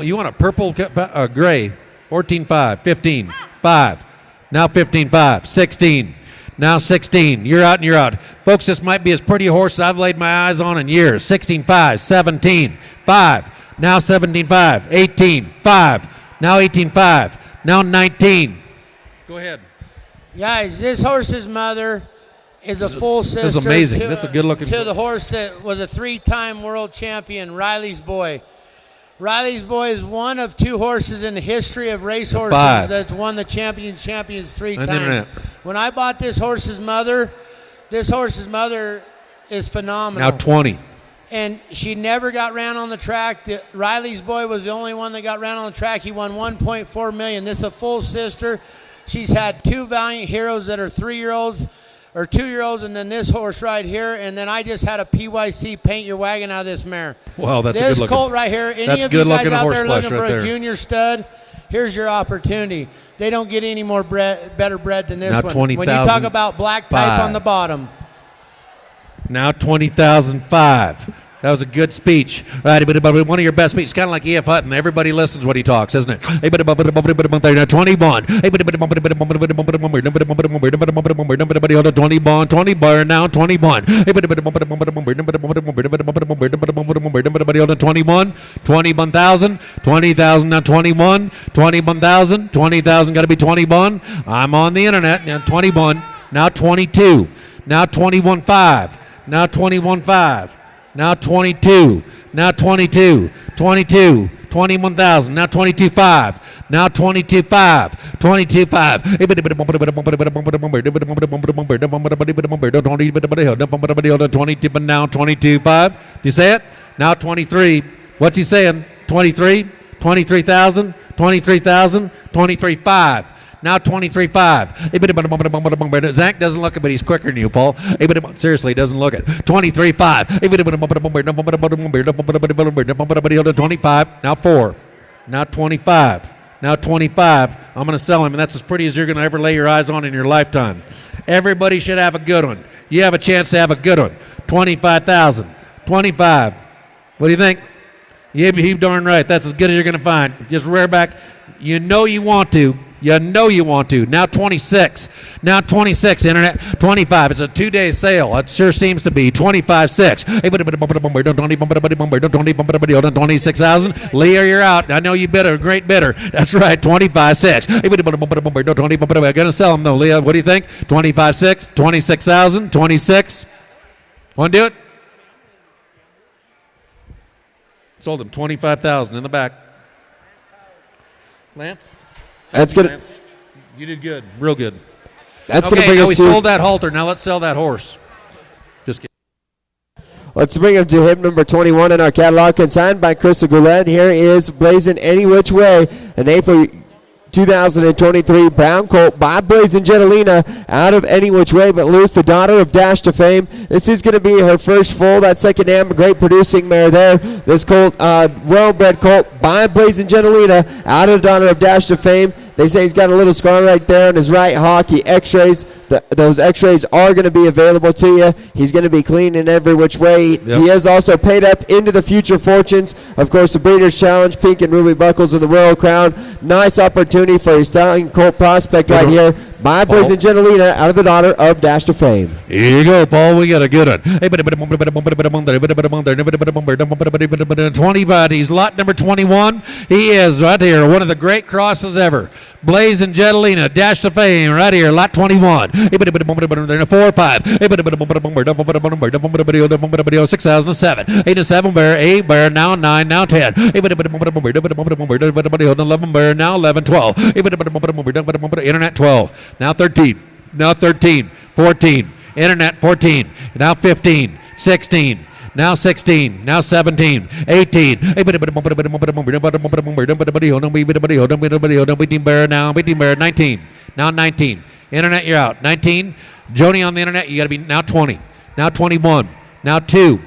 You want a purple gray? 14.5. 15. 5. Now 15.5. 16. Now 16. You're out, and you're out. Folks, this might be as pretty a horse I've laid my eyes on in years. 16.5. 17. 5. Now 17.5. 18. 5. Now 18.5. Now 19. Go ahead. Guys, this horse's mother is a full sister. This is amazing. This is a good-looking to the horse that was a 3-time world champion, Riley's Boy. Riley's Boy is one of 2 horses in the history of racehorses that's won the champions 3 times. When I bought this horse's mother is phenomenal. Now 20. And she never got ran on the track. Riley's Boy was the only one that got ran on the track. He won $1.4 million. This is a full sister. She's had 2 Valiant Heroes that are 3-year-olds or 2-year-olds, and then this horse right here, and then I just had a PYC paint your wagon out of this mare. Wow, that's this a good looking. colt right here. Any of you guys out there looking for a junior stud? Here's your opportunity. They don't get any more better bred than this now one. 20, when you talk about black type on the bottom. Now 20,005. That was a good speech. Right, but one of your best speeches. Kind of like E.F. Hutton. Everybody listens when he talks, isn't it? Hey, 21. Hey, 20 bond. 20 bar now, 20 bond. Hey, 21, 21,000, 20,000 now, 21, 21,000, 20,000 got to be 20 bond. I'm on the internet now, 20 bond. Now 22. Now 21.5. Now 21.5. Now 22. Now 22. 22. 21,000. Now 22.5. Now 22.5. 22.5. Now 22.5. Do you say it? Now 23. What's he saying? 23. 23,000. 23,000. 23.5. Now 23.5. Zach doesn't look it, but he's quicker than you, Paul. Seriously, he doesn't look it. 23.5. 25. Now 4. Now 25. Now 25. I'm going to sell him, and that's as pretty as you're going to ever lay your eyes on in your lifetime. Everybody should have a good one. You have a chance to have a good one. 25,000. 25. What do you think? You darn right. That's as good as you're going to find. Just rear back. You know you want to. You know you want to. Now 26. Now 26, internet. 25. It's a 2-day sale. It sure seems to be. 25.6. 26,000. Leah, you're out. I know you bidder. Great bidder. That's right. 25.6. I'm going to sell them, though, Leah. What do you think? 25.6. 26,000. 26. Want to do it? Sold him. 25,000 in the back. Lance? That's good. You did good. Real good. That's going to bring us we sold that halter. Now let's sell that horse. Just kidding. Let's bring him to hip number 21 in our catalog, consigned by Crystal Goulet. Here is Blazing Any Which Way, an April 2023 brown colt by Blazing Catalina out of Any Which Way But Loose, the daughter of Dash to Fame. This is going to be her first full. That second dam, great producing mare there. This colt, well-bred colt by Blazing Catalina out of the daughter of Dash to Fame. They say he's got a little scar right there on his right hock. He x-rays. Those x-rays are going to be available to you. He's going to be clean in every which way. Yep. He is also paid up into the future fortunes. Of course, the Breeders' Challenge, Pink and Ruby Buckles of the Royal Crown. Nice opportunity for a stallion colt prospect right here by Blazing Catalina out of the daughter of Dash to Fame. Here you go, Paul. We got a good one. 20 bodies. Lot number 21. He is right here. One of the great crosses ever. Blazing Catalina, Dash to Fame, right here. Lot 21. 4 or 5. 6,007. 8 to 7 bear. 8 bear. Now 9. Now 10. 11 bear. Now 11. 12. Internet 12. Now 13. Now 13, 14. Internet 14. Now 15, 16. Now 16, now 17, 18. Now 19. Now 19. Internet, you're out. 19. Joni on the internet, you got to be now 20. Now 21. Now 2,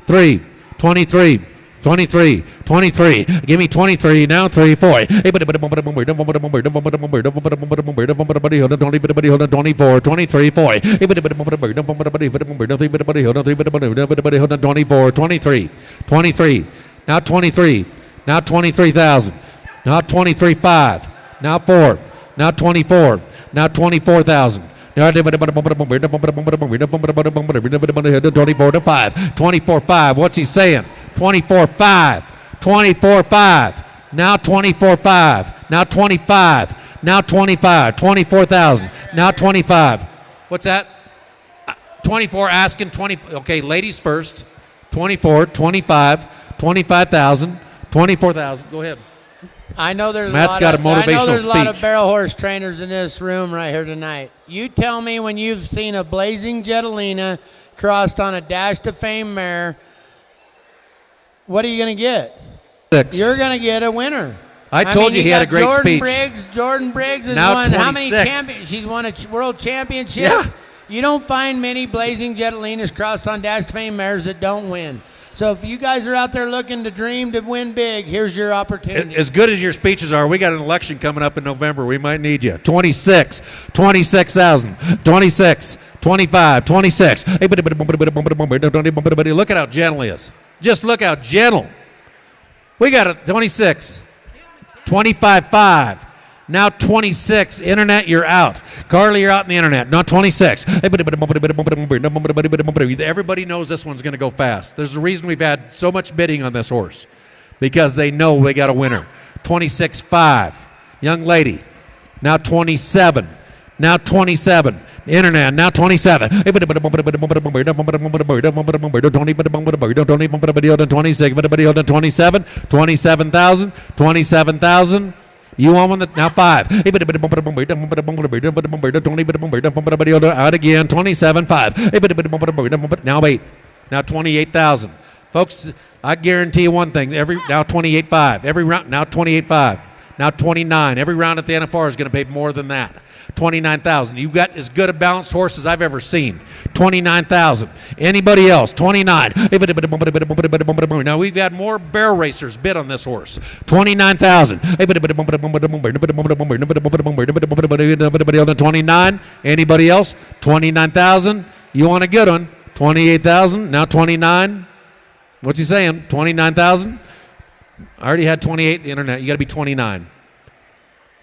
3, 23. 23, 23, give me 23, now 3, 4. 24, 23, 4. 24, 23, 23, now 23, now 23,000, now 23, 5, now 4, now 24, now 24,000. 24 to 5. 24 5. What's he saying? 24 5. 24 5. Now 24 5. Now 25. Now 25. 24,000. Now 25. What's that? 24 asking 20. Okay, ladies first. 24, 25, 25,000, 24,000. Go ahead. I know there's Matt's a lot got of, a motivational I know there's a lot of speech. barrel horse trainers in this room right here tonight. You tell me when you've seen a blazing Jetalina crossed on a Dash to Fame mare, what are you going to get? 6. You're going to get a winner. I told you he had a great speech. Jordan Briggs has Now won how many 26. champions? She's won a world championship. Yeah. You don't find many blazing Jetalinas crossed on Dash to Fame mares that don't win. So if you guys are out there looking to dream to win big, here's your opportunity. As good as your speeches are, we got an election coming up in November. We might need you. 26, 26,000, 26, 25, 26. Look at how gentle he is. Just look how gentle. We got a 26, 25, 5. Now 26. Internet, you're out. Carly, you're out in the internet. Now 26. Everybody knows this one's going to go fast. There's a reason we've had so much bidding on this horse, because they know we got a winner. 26, 5. Young lady. Now 27. Now 27. Internet, now 27. 26. 27. 27,000. 27,000. You want one that now 5. Out again. 27, 5. Now 8. Now 28,000. Folks, I guarantee you one thing. Now 28, 5. Every round now 28, 5. Now 29. Every round at the NFR is going to pay more than that. 29,000. You got as good a balanced horse as I've ever seen. 29,000. Anybody else? 29. Now we've had more barrel racers bid on this horse. 29,000. 29. Anybody else? 29,000. You want a good one? 28,000. Now 29. What's he saying? 29,000. I already had 28. The internet. You got to be 29.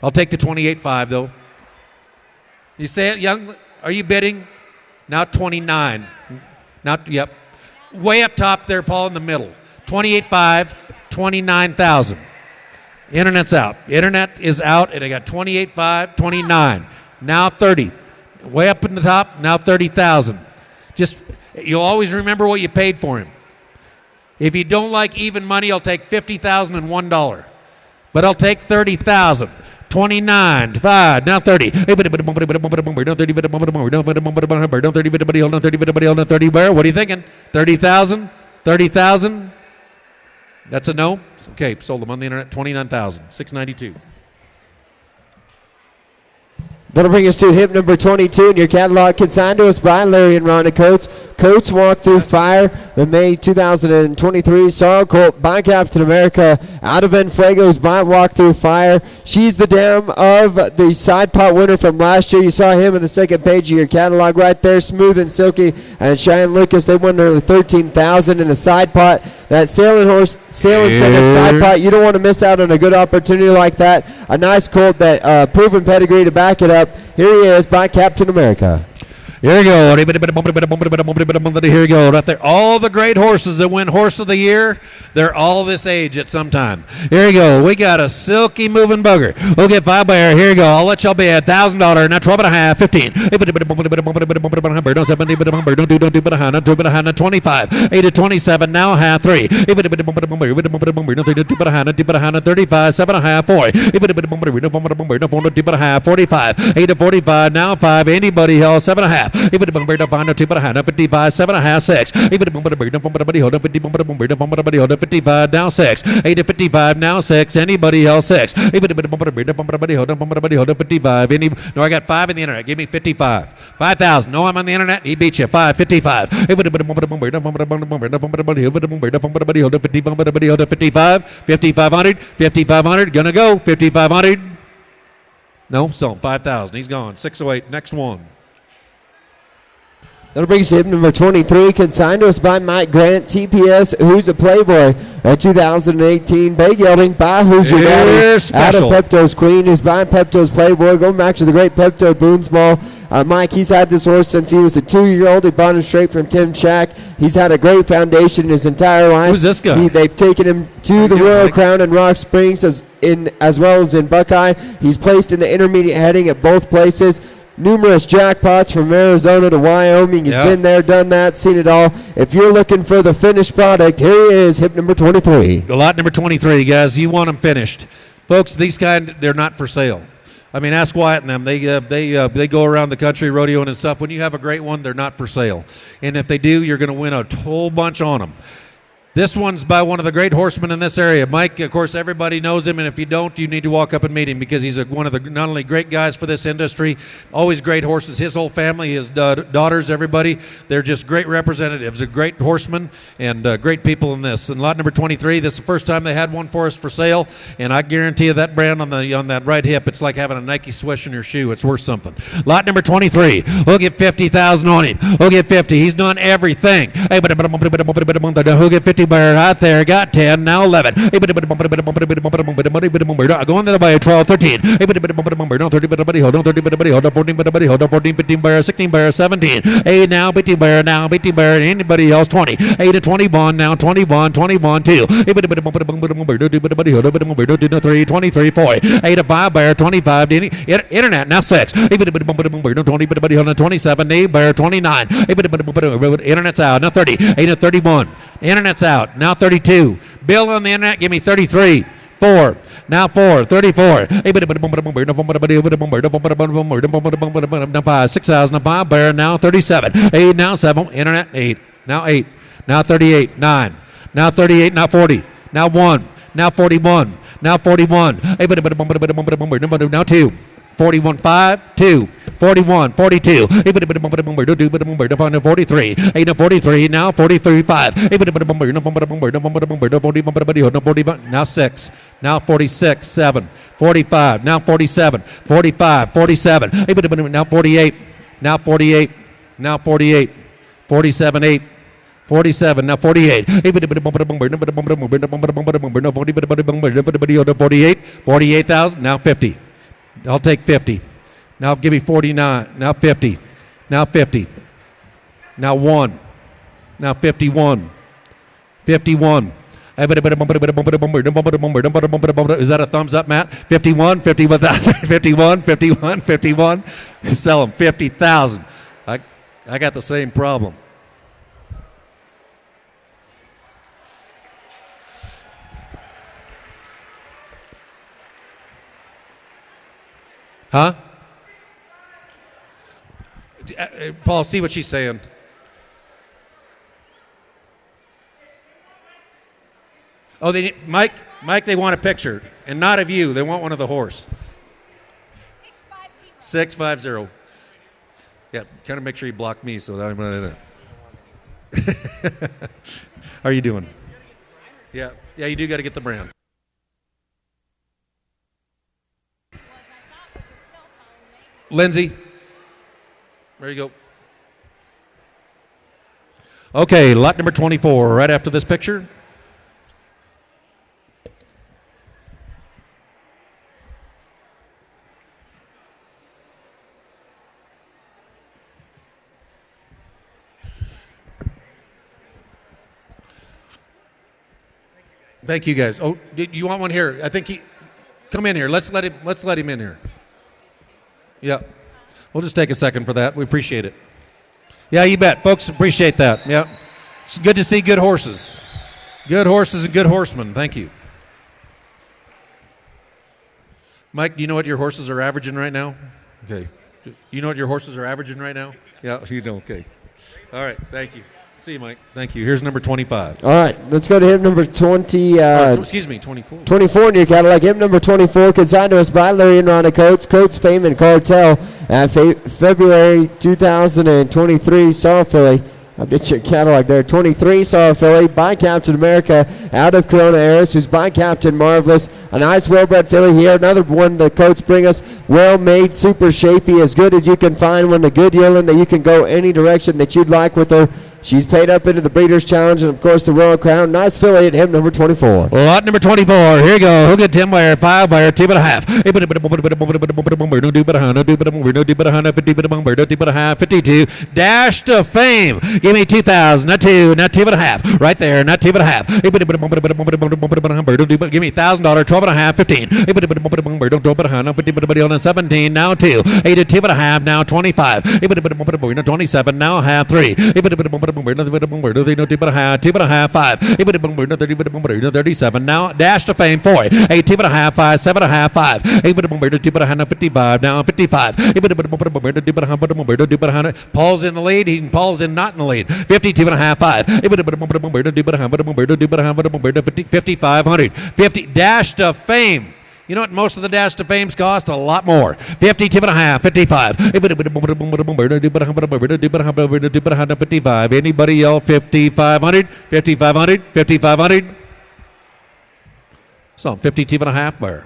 I'll take the 28.5 though. You say it, young? Are you bidding? Now 29. Now, yep. Way up top there, Paul, in the middle. 28.5, 29,000. Internet's out. Internet is out, and I got 28.5, 29. Now 30. Way up in the top, now 30,000. Just, you'll always remember what you paid for him. If you don't like even money, I'll take $50,000 and $1. But I'll take 30,000. 29, 5, now 30. 30. What are you thinking? 30,000? 30,000? That's a no? Okay, sold them on the internet. 29,000. 692. That'll bring us to hip number 22 in your catalog, consigned to us by Larry and Rhonda Coates. Coates walked through fire the May 2023 Sorrow Colt by Captain America out of Enfuego's by Walk Through Fire. She's the dam of the side pot winner from last year. You saw him in the second page of your catalog right there, Smooth and Silky and Cheyenne Lucas. They won nearly $13,000 in the side pot. That sailing incentive side pot, you don't want to miss out on a good opportunity like that. A nice colt that proven pedigree to back it up. Here he is by Captain America. Here we go. Here we go. Right there. All the great horses that win Horse of the Year. They're all this age at some time. Here you go. We got a silky moving bugger. We'll get 5 bear. Here you go. I'll let y'all be at $1,000. Now 12 and a half, 15. Don't do but a hand. Don't do but a hand. 25. 8 to 27. Now a half 3. Don't do but a hand. Do but a hand. 35. 7 and a half 4. Don't do but a half 45. 8 to 45. Now 5. Anybody else 7 and a half. Don't do but a hand. 55. 7 and a half 6. 55 now 6. 8 to 55 now 6. Anybody else 6. 55. No, I got 5 in the internet. Give me 55. 5,000. No, I'm on the internet. He beat you. 5. 55. 55. 5,500. 5,500. Gonna go. 5,500. No, so 5,000. He's gone. 608. Next one. That'll bring us to hip number 23, consigned to us by Mike Grant, TPS, Who's a Playboy, a 2018 big gelding by Who's Your Daddy, out of Pepto's Queen, who's buying Pepto's Playboy, going back to the great Pepto Boonsmall. Mike, he's had this horse since he was a 2-year-old. He bought him straight from Tim Shack. He's had a great foundation his entire life. Who's this guy? They've taken him to the Royal Crown in Rock Springs as well as in Buckeye. He's placed in the intermediate heading at both places. Numerous jackpots from Arizona to Wyoming. He's been there, done that, seen it all. If you're looking for the finished product, here he is, hip number 23. Lot number 23, guys. You want them finished. Folks, these kind, they're not for sale. I mean, ask Wyatt and them. They go around the country rodeoing and stuff. When you have a great one, they're not for sale. And if they do, you're going to win a whole bunch on them. This one's by one of the great horsemen in this area. Mike, of course, everybody knows him, and if you don't, you need to walk up and meet him because he's one of the not only great guys for this industry, always great horses. His whole family, his daughters, everybody, they're just great representatives, a great horsemen and great people in this. And lot number 23, this is the first time they had one for us for sale, and I guarantee you that brand on that right hip, it's like having a Nike swish in your shoe. It's worth something. Lot number 23, we'll get 50,000 on him. We'll get 50. He's done everything. Hey, we'll get 50. Bear out there, got 10, now 11. Going the other way, 12, 13. Hold on, 14, 15 bear, 16 bear, 17. 8 now, 15 bear, anybody else, 20. 8 to 21, now 21, 21, 2. 3, 23, 4. 8 to 5 bear, 25. Internet, now 6. 27, 8 bear, 29. Internet's out, now 30. 8 to 31. Internet's out. Now 32. Bill on the internet, give me 33. 4. Now 4. 34. 5. 6,000. 5. Bear. Now 37. 8. Now 7. Internet. 8. Now 8. Now 38. 9. Now 38. Now 40. Now 1. Now 41. Now 41. Now 2. 41, 5, 2, 41, 42, 43, 8 to 43, now 43, 5, now 6, now 46, 7, 45, now 47, 45, 47, now 48, now 48, now 48, 47, 8, 47, now 48, 48,000, now 50. I'll take 50. Now give me 49. Now 50. Now 50. Now 1. Now 51. 51. Is that a thumbs up, Matt? 51, 51,000, 51, 51, 51. Sell them 50,000. I got the same problem. Huh? Paul, see what she's saying. Oh, Mike, they want a picture, and not of you. They want one of the horse. 650. Yeah, kind of make sure you block me so that I'm not in it. How are you doing? Yeah, you do got to get the brand. Lindsay, there you go. Okay, lot number 24, right after this picture. Thank you, guys. Oh, you want one here? I think come in here. Let's let him in here. Yeah. We'll just take a second for that. We appreciate it. Yeah, you bet. Folks appreciate that. Yeah. It's good to see good horses. Good horses and good horsemen. Thank you. Mike, do you know what your horses are averaging right now? Okay. You know what your horses are averaging right now? Yeah, you know. Okay. All right. Thank you. See you, Mike. Thank you. Here's number 25. All right, let's go to hip number 20. Excuse me, 24. 24 in your Cadillac. Hip number 24, consigned to us by Larry and Rhonda Coates. Coates, Fame, and Cartel at February 2023 Sorrow Filly. I'll get your Cadillac there. 23 Sorrow Filly by Captain America out of Corona Aris, who's by Captain Marvelous. A nice well-bred filly here. Another one the Coates bring us. Well-made, super shapy, as good as you can find one. A good yearling that you can go any direction that you'd like with her. She's paid up into the Breeders' Challenge and, of course, the Royal Crown. Nice filly at him, number 24. Lot number 24. Here you go. Who'll get 10 wire, 5 wire, 2.5. 52. Dash to Fame. Give me 2,000. Not 2. Not 2.5. Right there. Not 2.5. Give me $1,000. 12.5. 15. 17. Now 2. 8 to 2.5. Now 25. 27. Now half 3. 2.5, 5. 37. Now Dash to Fame 4. 8, 2.5, 5, 7.5, 5. 55. Now 55. Paul's in the lead. Paul's not in the lead. 52.5, 5. 5,500. 50. Dash to Fame. You know what most of the Dash to Fames cost? A lot more. 52.5, 55. 55. Anybody yell 5,500? 5,500? 5,500? So 52.5 bar.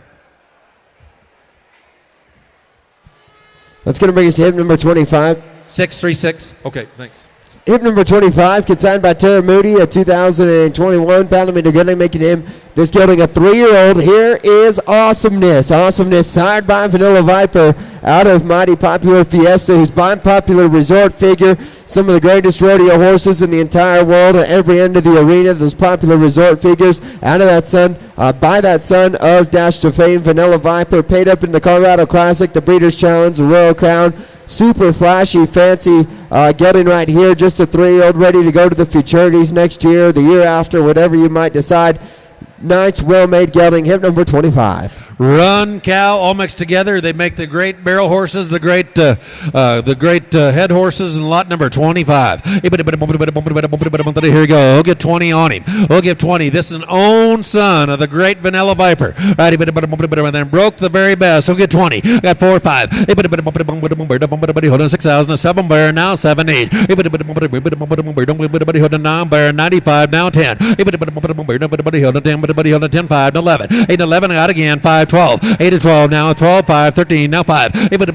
That's going to bring us to hip number 25. 636. Okay, thanks. Hip number 25, consigned by Tara Moody, a 2021 Palomino Gelding, making him this gelding a 3-year-old. Here is Awesomeness. Awesomeness, sired by Vanilla Viper out of Mighty Popular Fiesta, who's by Popular Resort figure. Some of the greatest rodeo horses in the entire world at every end of the arena. Those Popular Resort figures out of that son, by that son of Dash to Fame, Vanilla Viper, paid up in the Colorado Classic, the Breeders' Challenge, the Royal Crown. Super flashy, fancy gelding right here. Just a 3-year-old ready to go to the futurities next year, the year after, whatever you might decide. Nice, well-made gelding. Hip number 25. Run, cow, all mixed together. They make the great barrel horses, the great head horses, and lot number 25. Here we go. We'll get 20 on him. We'll give 20. This is an own son of the great Vanilla Viper. Right, and then broke the very best. We'll get 20. Got 4 or 5. Hold on, 6,000. 7 bear, now 7, 8. Hold on, 9 bear, 95, now 10. Hold on, 10, 10, 5, 11. 8, 11, got again, 5, 12. 8 to 12, now 12, 5, 13, now 5. 14, hold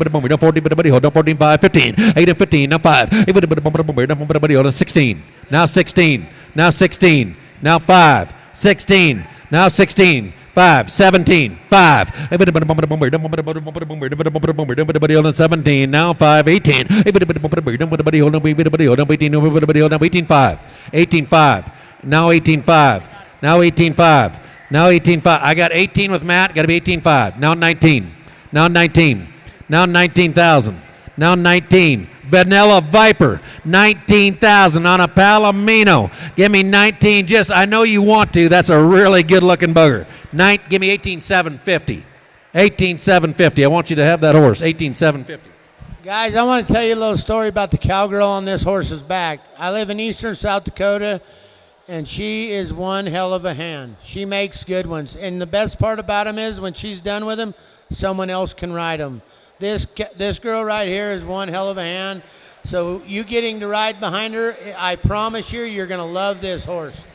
on, 14, 5, 15. 8 and 15, now 5. Hold on, 16. Now 16. Now 16. Now 5. 16. Now 16. 5, 17, 5. 17, now 5, 18. Hold on, 18, 5. 18, 5. Now 18, 5. Now 18, 5. Now 18, 5. I got 18 with Matt. Got to be 18, 5. Now 19. Now 19. Now 19,000. Now 19. Vanilla Viper, 19,000 on a Palomino. Give me 19. Just, I know you want to. That's a really good-looking bugger. Give me 18,750. 18,750. I want you to have that horse. 18,750. Guys, I want to tell you a little story about the cowgirl on this horse's back. I live in eastern South Dakota, and she is one hell of a hand. She makes good ones. And the best part about them is when she's done with them, someone else can ride them. This girl right here is one hell of a hand. So you getting to ride behind her, I promise you, you're going to love this horse.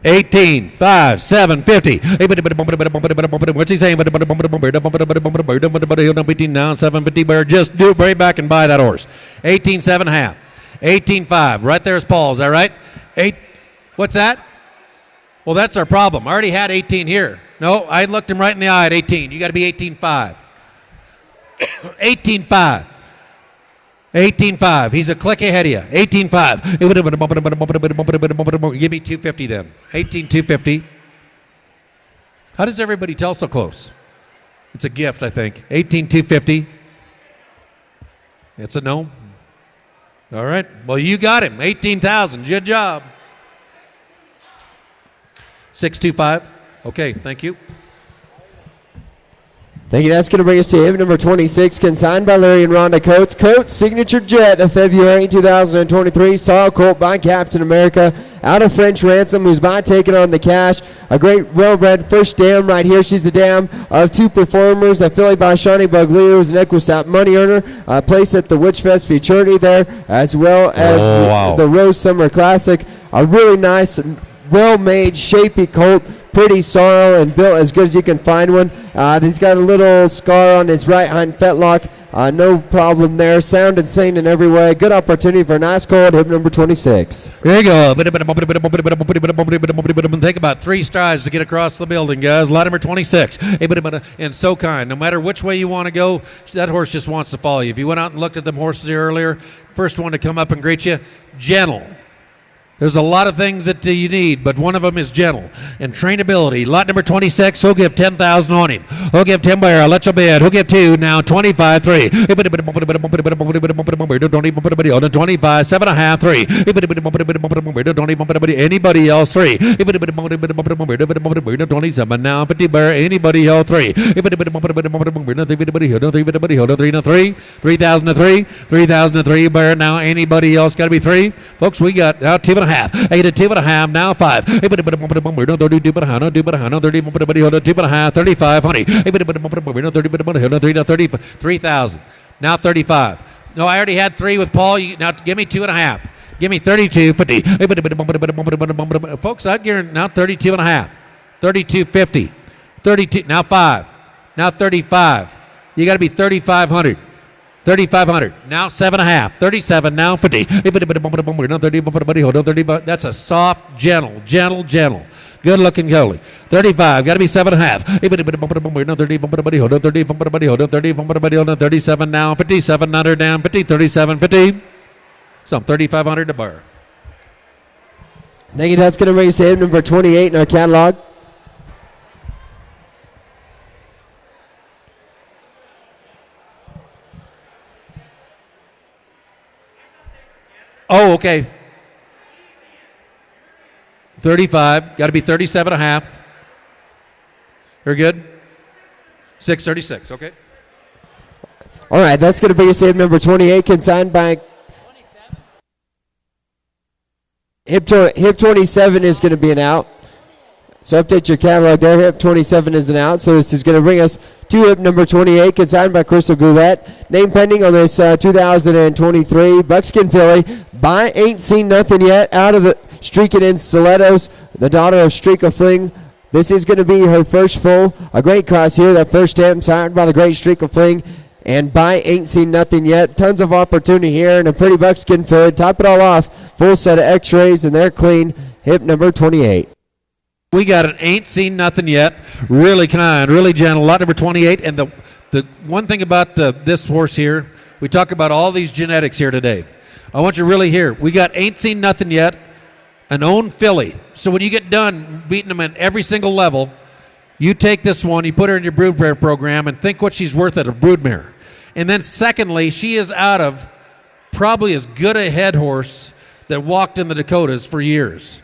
18, 5, 7, 50. What's he saying? 18 now, 750. Bear, just do it right back and buy that horse. 18, 7.5. 18, 5. Right there's Paul. Is that right? 8. What's that? Well, that's our problem. I already had 18 here. No, I looked him right in the eye at 18. You got to be 18, 5. 18.5. 18.5. He's a click ahead of you. 18.5. Give me 250 then. 18.250. How does everybody tell so close? It's a gift, I think. 18,250. It's a no. All right. Well, you got him. 18,000. Good job. 625. Okay. Thank you. Thank you. That's going to bring us to hip number 26, consigned by Larry and Rhonda Coates. Coates' signature jet of February 2023. Saw a colt by Captain America out of French Ransom, who's by taking on the cash. A great, well-bred first dam right here. She's a dam of two performers. A filly by Shawnee Bug Leo is an Equistop money earner. Placed at the Witchfest Futurity there, as well as the Rose Summer Classic. A really nice, well-made, shapy colt. Pretty sorrel and built as good as you can find one. He's got a little scar on his right hind fetlock. No problem there. Sound and sane in every way. Good opportunity for a nice colt, hip number 26. There you go. Take about 3 strides to get across the building, guys. Lot number 26. And so kind. No matter which way you want to go, that horse just wants to follow you. If you went out and looked at them horses here earlier, first one to come up and greet you, gentle. There's a lot of things that you need, but one of them is gentle and trainability. Lot number 26, he'll give 10,000 on him. He'll give 10 by let you bid. He'll give 2 now, 25-3. 25, 7.5, 3. Don't even anybody else 3. 27 now, 50 bear, anybody else 3. 3,000 to 3. 3,000 to 3 bear now, anybody else got to be 3. Folks, we got now 2.5. 8 to 2.5 now 5. 3,000 now 35. No, I already had 3 with Paul. Now give me 2.5. Give me 32.50. Folks, I guarantee now 32.5. 32.50. 32 now 5. Now 35. You got to be 3,500. 3,500. Now 7.5. 37. Now 50. That's a soft, gentle. Good looking goalie. 35. Got to be 7.5. 37 now. 57 down. 50. 37. 50. Some 3,500 to bar. Thank you. That's going to bring us to hip number 28 in our catalog. Oh, okay. 35. Got to be 37.5. You're good? 636. Okay. All right, that's going to be hip number 28, consigned by 27. Hip 27 is going to be an out. So update your catalog there. Hip 27 is an out. So this is going to bring us to hip number 28, consigned by Crystal Goulette. Name pending on this 2023 Buckskin filly by Ain't Seen Nothing Yet, out of the Streaking in Stilettos, the daughter of Streak of Fling. This is going to be her first full. A great cross here. That first stamp signed by the great Streak of Fling. And by Ain't Seen Nothing Yet. Tons of opportunity here and a pretty buckskin filly. Top it all off. Full set of x-rays and they're clean. Hip number 28. We got an Ain't Seen Nothing Yet. Really kind, really gentle. Lot number 28. And the one thing about this horse here, we talk about all these genetics here today. I want you to really hear. We got Ain't Seen Nothing Yet, an own filly. So when you get done beating them at every single level, you take this one, you put her in your broodmare program, and think what she's worth at a broodmare. And then secondly, she is out of probably as good a head horse that walked in the Dakotas for years.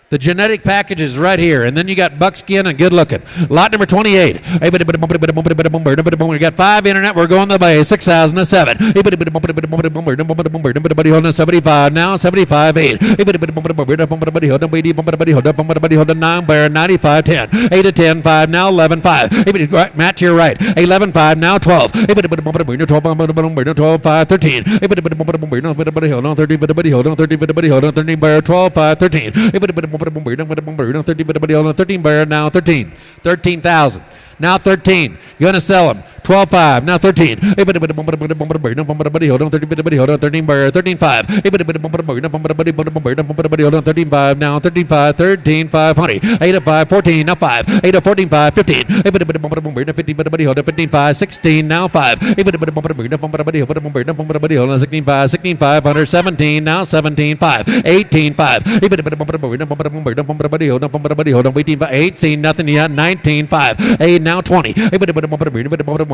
The genetic package is right here, and then you got buckskin and good looking. Lot number 28. We got 5 internet. We're going the bay. 6,007. 75 now. 75 8. 9 bear 95 10. 8 to 10 5 now 11 5. Matt to your right. 11 5 now 12. 12 5 13. 13 bear 12 5 13. 13 bear now 13. 13,000. Now 13. Gonna sell him. 12.5. Now 13. Hold on 13.5. 13.5. Now 13.5. 13.5. Honey. 8.5. 14. Now 5. 8.14.5. 15. 15.5. 16. Now 5. 16.5. 16.5. Under 17. Now 17.5. 18.5. 18. Nothing yet. 19.5. 8. Now 20.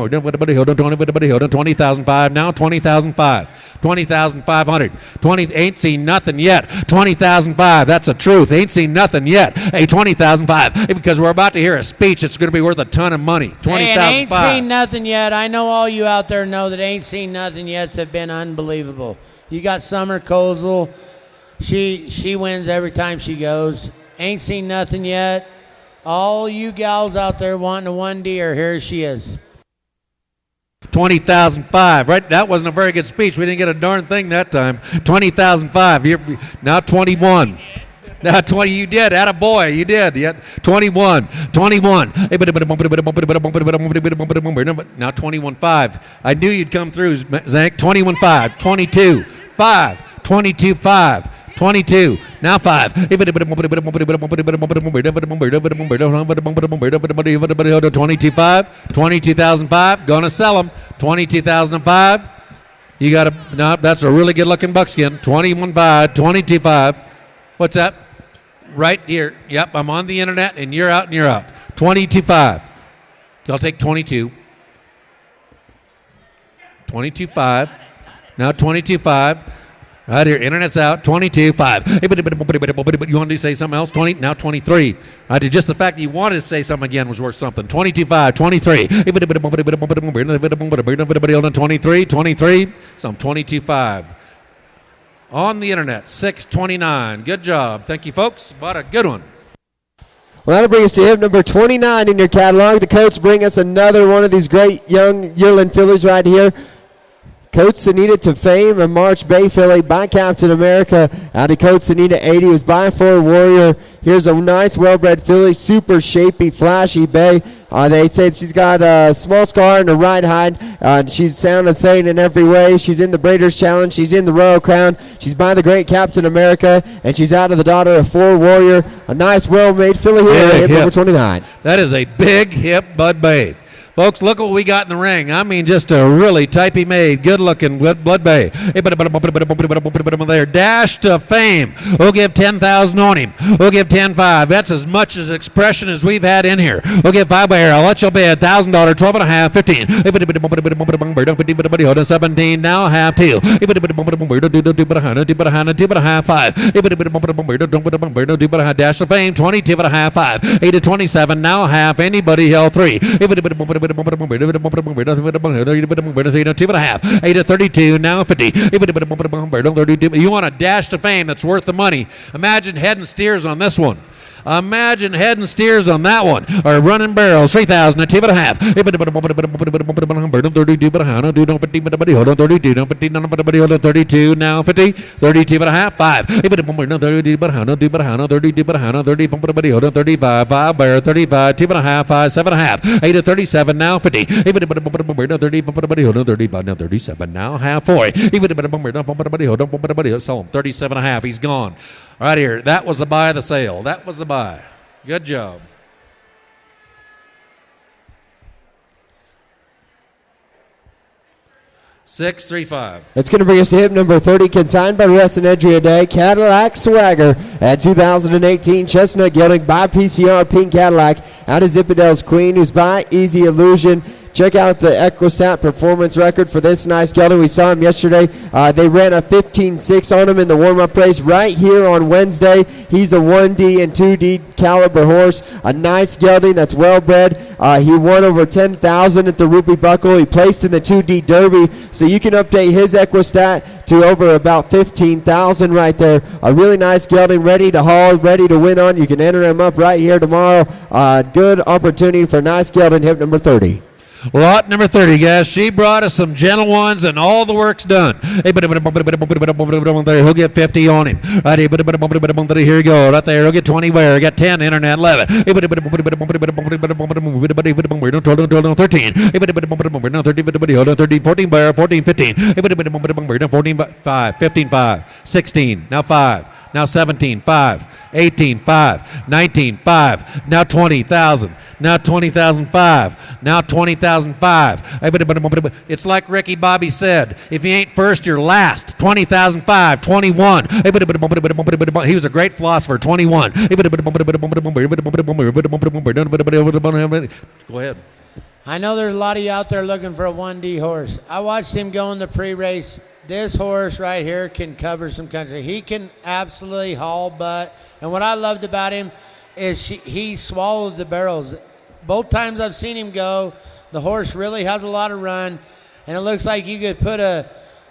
Hold on 20,005. Now 20,005. 20,500. 20. Ain't seen nothing yet. 20,005. That's the truth. Ain't seen nothing yet. Hey, 20,005. Hey, because we're about to hear a speech. It's going to be worth a ton of money. 20,005. Hey, ain't seen nothing yet. I know all you out there know that ain't seen nothing yet have been unbelievable. You got Summer Kozel. She wins every time she goes. Ain't seen nothing yet. All you gals out there wanting a 1D, here she is. 20,005. Right? That wasn't a very good speech. We didn't get a darn thing that time. 20,005. Now 21. Now 20. You did. Attaboy. You did. Yet 21. 21. Now 21.5. I knew you'd come through, Zank. 21.5. 22. 5. 22.5. 22. Now 5. 22.5. 22,005. Gonna sell them. 22,005. You got to. No, that's a really good looking buckskin. 21.5. 22.5. What's that? Right here. Yep, I'm on the internet and you're out and you're out. 22.5. I'll take 22. 22.5. Now 22.5. Right here, internet's out. 22.5. You wanted to say something else? 20. Now 23. I did just the fact that you wanted to say something again was worth something. 22.5. 23. 23. 23. Some 22.5. On the internet, 629. Good job. Thank you, folks. What a good one. Well, that'll bring us to hip number 29 in your catalog. The coats bring us another one of these great young yearling fillies right here. Coach Sunita to fame, a March Bay filly by Captain America. Out of Coach Sunita 80 was by For Warrior. Here's a nice, well-bred filly, super shapy, flashy bay. They said she's got a small scar in her right hind. She's sound and sane in every way. She's in the Breeders' Challenge. She's in the Royal Crown. She's by the great Captain America, and she's out of the daughter of For Warrior. A nice, well-made filly here, hip number 29. That is a big hip Bud Babe. Folks, look what we got in the ring. I mean, just a really typey made, good-looking Blood Bay. There, Dash to Fame. We'll give 10,000 on him. We'll give 10.5. That's as much as expression as we've had in here. We'll give 5 by I'll let you bid. $1,000, 12.5, 15. 17 now, half 2. 5. Dash to Fame, 22.5, 5. 8 to 27 now, half. Anybody held 3. 2.5. 8 to 32 now, 50. You want a Dash to Fame that's worth the money. Imagine head and steers on this one. Imagine head and steers on that one. Or running barrels, 3,000 at 2.5. 32 now, 50. 32.5, 5. 35, 5 bear, 35, 2.5, 5, 7.5. 8 to 37 now, 50. 35 now, 37 now, half 4. Sell him 37.5. He's gone. Right here. That was the buy of the sale. That was the buy. Good job. $635. It's going to bring us to hip number 30, consigned by Russ and Edria Day. Cadillac Swagger at 2018 Chestnut Gelding by PCR Pink Cadillac. Out of Zippidale's Queen, who's by Easy Illusion. Check out the Equistat performance record for this nice gelding. We saw him yesterday. They ran a 15.6 on him in the warm-up race right here on Wednesday. He's a 1D and 2D caliber horse. A nice gelding that's well-bred. He won over 10,000 at the Ruby Buckle. He placed in the 2D Derby. So you can update his Equistat to over about 15,000 right there. A really nice gelding, ready to haul, ready to win on. You can enter him up right here tomorrow. Good opportunity for nice gelding, hip number 30. Lot number 30, guys. She brought us some gentle ones, and all the work's done. He'll get 50 on him. Right here you go. Right there. He'll get 20 where? Got 10. Internet 11. 13. 14 where? 14, 15. 14, 5. 15, 5. 16. Now 5. Now 17, 5, 18, 5, 19, 5, now 20,000, now 20,005, now 20,005. It's like Ricky Bobby said, if you ain't first, you're last. 20,005, 21. He was a great philosopher, 21. Go ahead. I know there's a lot of you out there looking for a 1D horse. I watched him go in the pre-race. This horse right here can cover some country. He can absolutely haul butt. And what I loved about him is he swallowed the barrels. Both times I've seen him go, the horse really has a lot of run. And it looks like you could put a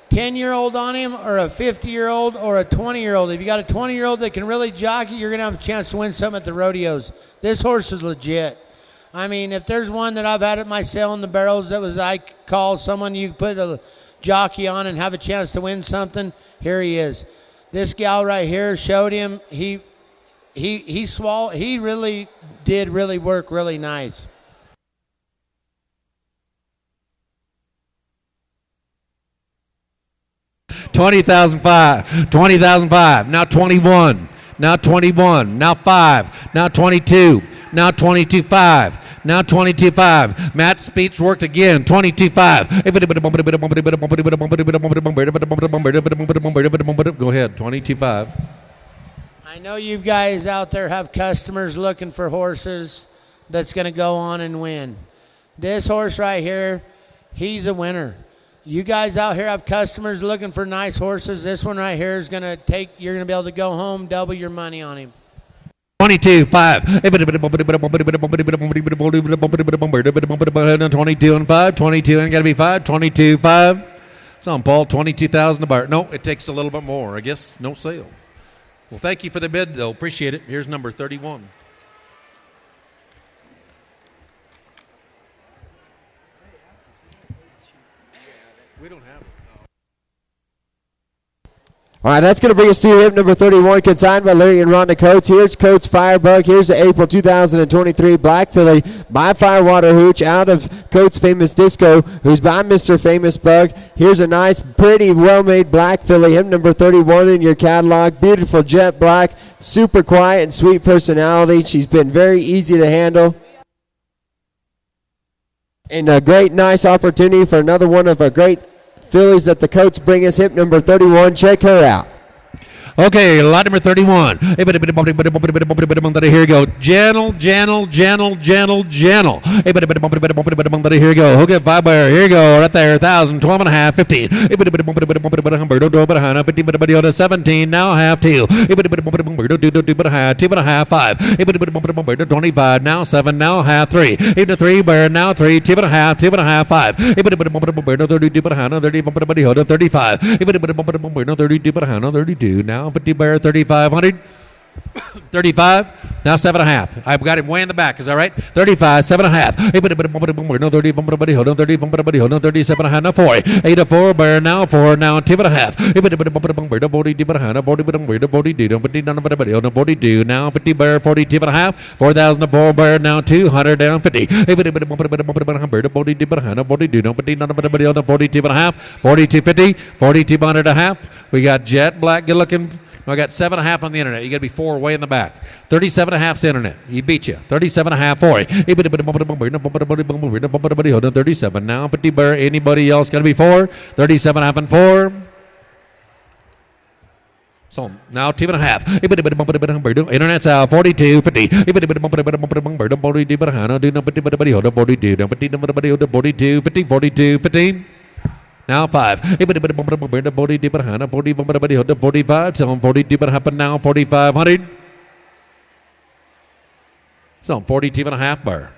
10-year-old on him or a 50-year-old or a 20-year-old. If you got a 20-year-old that can really jockey, you're going to have a chance to win something at the rodeos. This horse is legit. I mean, if there's one that I've had at my sale in the barrels that was I call someone you put a jockey on and have a chance to win something, here he is. This gal right here showed him he really did work really nice. $20,005, now 21, now 21, now 5, now 22, now 22.5. Now 22.5. Matt's speech worked again. 22.5. Go ahead. 22.5. I know you guys out there have customers looking for horses that's going to go on and win. This horse right here, he's a winner. You guys out here have customers looking for nice horses. This one right here is going to take, you're going to be able to go home, double your money on him. 22.5. 22 and 5. 22 and got to be 5. 22.5. Some Paul, 22,000 a bar. No, it takes a little bit more. I guess no sale. Well, thank you for the bid, though. Appreciate it. Here's number 31. We don't have it. All right, that's going to bring us to hip number 31, consigned by Larry and Rhonda Coates. Here's Coates Firebug. Here's the April 2023 Black Filly by Firewater Hooch out of Coates Famous Disco, who's by Mr. Famous Bug. Here's a nice, pretty, well-made Black Filly, hip number 31 in your catalog. Beautiful jet black, super quiet and sweet personality. She's been very easy to handle. And a great, nice opportunity for another one of our great fillies that the Coates bring us, hip number 31. Check her out. Okay, lot number 31. Here we go. Gentle. Here we go. Hook it, vibrator. Here we go. Right there. 1,000, 12 and a half, 15. 17. Now half 2. 2 and a half, 5. 25. Now 7. Now half 3. 3 bear. Now 3. 2 and a half. 2 and a half, 5. 30. 35. 32. Now 50 bear, 3,500. 35. Now 7.5. I've got him way in the back. Is that right? 35, 7.5. 37.5. Now 4. 8 to 4. Bear now 4. Now 2.5. 42. Now 50 bear, 42.5. 4,000 to 4 bear. Now 200 down 50. 42.5. 42.50. 42.5. We got jet black, good looking. I got 7.5 on the internet. You got to be 4 way in the back. 37.5's internet. He beat you. 37.5 for you. 37 now. 50 bear. Anybody else got to be 4? 37.5 and 4. So now 2.5. Internet's out. 42, 50. 42, 15. Now 5. 45. Tell him 42 but happen now. 4,500. So 42.5 bar.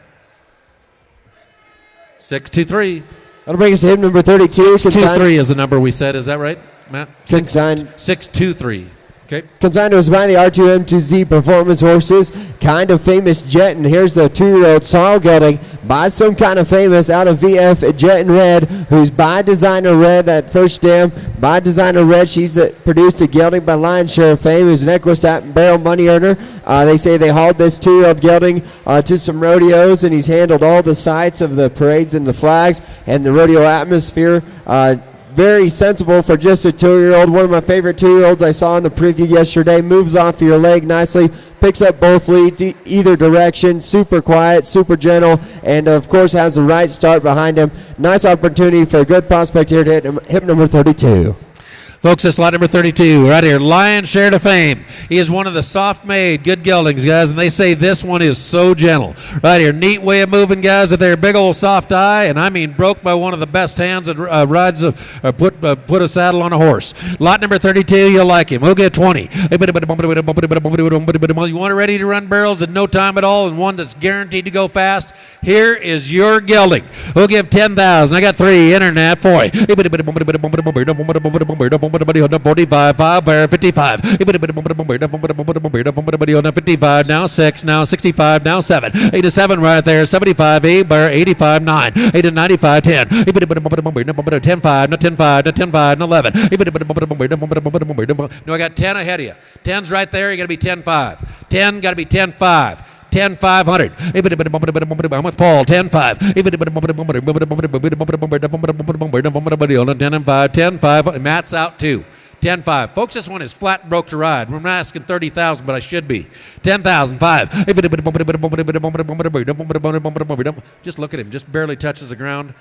623. That'll bring us to hip number 32. 623 is the number we said. Is that right, Matt? Consigned. 623. Okay. Consigned to us by the R2M2Z Performance Horses, Kind of Famous Jeton. Here's the 2-year-old sorrel gelding by some kind of famous out of VF Jeton Red, who's by designer red at first stem. By designer red, she's produced a gelding by Lion Share of Fame, who's an Equistat Barrel money earner. They say they hauled this 2-year-old gelding to some rodeos, and he's handled all the sights of the parades and the flags and the rodeo atmosphere. Very sensible for just a 2-year-old. One of my favorite 2-year-olds I saw in the preview yesterday. Moves off your leg nicely, picks up both leads either direction. Super quiet, super gentle, and of course has the right start behind him. Nice opportunity for a good prospect here to hit hip number 32. Folks, this lot number 32 right here, Lion Share to Fame. He is one of the soft-made, good geldings, guys, and they say this one is so gentle. Right here, neat way of moving, guys, with their big old soft eye, and I mean broke by one of the best hands that rides put a saddle on a horse. Lot number 32, you'll like him. We'll get 20. You want it ready to run barrels in no time at all, and one that's guaranteed to go fast? Here is your gelding. We'll give 10,000. I got 3 internet for you. 45, 5 bear, 55. 55, now 6, now 65, now 7. 8 to 7 right there. 75, 8 bear, 85, 9. 8 to 95, 10. 10, 5, no 10, 5, no 10, 5, no 11. No, I got 10 ahead of you. 10's right there. You got to be 10, 5. 10 got to be 10, 5. 10, 500. I'm with Paul. 10, 5. 10 and 5. 10, 5. Matt's out too. 10, 5. Folks, this one is flat broke to ride. We're not asking 30,000, but I should be. 10,000, 5. Just look at him. Just barely touches the ground.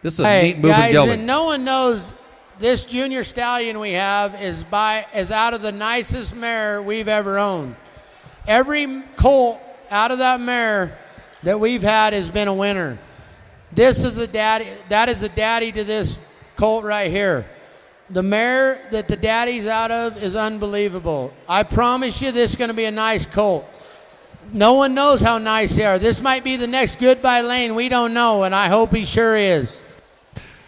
This is a neat moving guys, gelding. And no one knows this junior stallion we have is out of the nicest mare we've ever owned. Every colt out of that mare that we've had has been a winner. This is a daddy. That is a daddy to this colt right here. The mare that the daddy's out of is unbelievable. I promise you this is going to be a nice colt. No one knows how nice they are. This might be the next Goodbye Lane. We don't know, and I hope he sure is.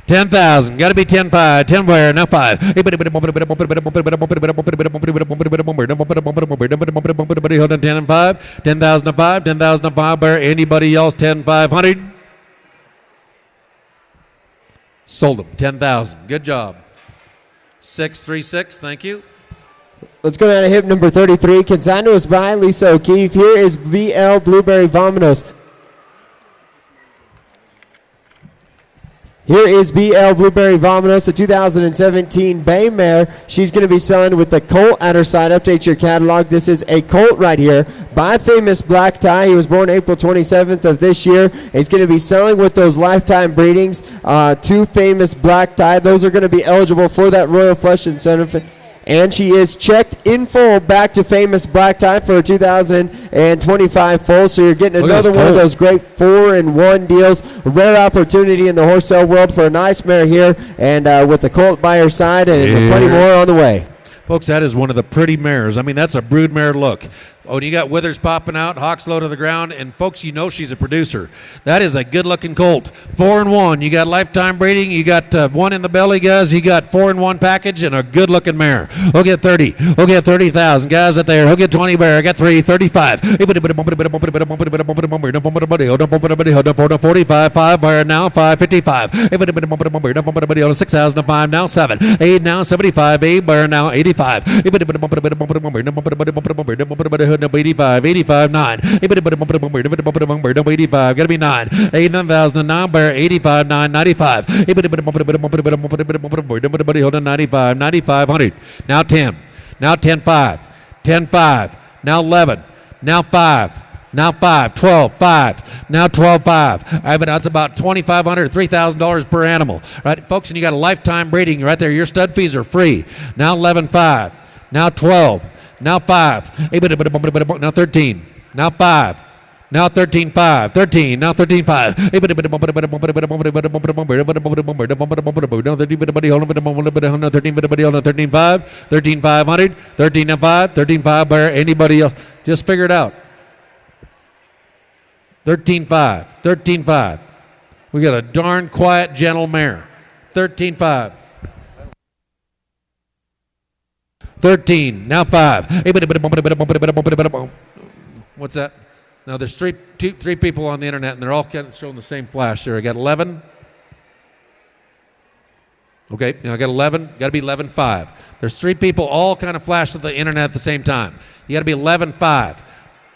10,000. Got to be 10, 5. 10 where? Now 5. 10 and 5. 10,000 and 5. 10,000 and 5 where? Anybody else? 10, 500. Sold them. 10,000. Good job. 636. Thank you. Let's go down to hip number 33. Consigned to us by Lisa O'Keefe. Here is BL Blueberry Vomos. Here is BL Blueberry Vomos, a 2017 Bay mare. She's going to be selling with the colt at her side. Update your catalog. This is a colt right here by Famous Black Tie. He was born April 27th of this year. He's going to be selling with those lifetime breedings to Famous Black Tie. Those are going to be eligible for that Royal Flush Incentive. And she is checked in full back to Famous Black Tie for a 2025 full. So you're getting another one of those great 4-in-1 deals. A rare opportunity in the horse sale world for a nice mare here. And with the colt by her side and plenty more on the way. Folks, that is one of the pretty mares. I mean, that's a brood mare look. Oh, and you got withers popping out, hocks low to the ground, and folks, you know she's a producer. That is a good-looking colt. 4-in-1. You got lifetime breeding. You got one in the belly, guys. You got 4-in-1 package and a good-looking mare. We'll get 30. We'll get 30,000. Guys out there. We'll get 20 bear. I got 3. 35. 45. 5 bear now. 5. 55. 6,005 now. 7. 8 now. 75. 8 bear now. 85. 85, 85, 9. 85, gotta be 9. 8, 9,009, bear 85, 9, 95. 95, 9,500. Now 10. Now 10, 5. 10, 5. Now 11. Now 5. Now 5, 12, 5. Now 12, 5. That's about $2,500, $3,000 per animal. Right, folks, and you got a lifetime breeding right there. Your stud fees are free. Now 11, 5. Now 12. Now 5. Now 13. Now 5. Now 13, 5. 13. Now 13, 5. 13, 5. 13, 500. 13 and 5. 13, 5. Bear. Anybody else? Just figure it out. 13, 5. 13, 5. We got a darn quiet, gentle mare. 13, 5. 13, now 5. What's that? Now there's three people on the internet, and they're all kind of showing the same flash there. I got 11. Okay, now I got 11. Got to be 11.5. There's 3 people all kind of flashed at the internet at the same time. You got to be 11.5.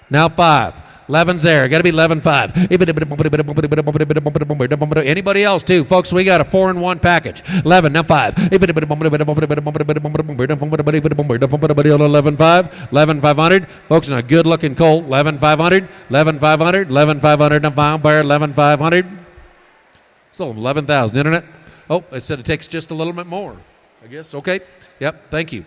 Now 5. 11's there. Got to be 11.5. Anybody else too, folks? We got a 4-in-1 package. 11 now 5. 11.5. Folks, now good looking colt. 11.500. 11.500. 11.500 now 5 bear. 11.500. Sold 11,000. Internet. Oh, it said it takes just a little bit more, I guess. Okay. Yep. Thank you.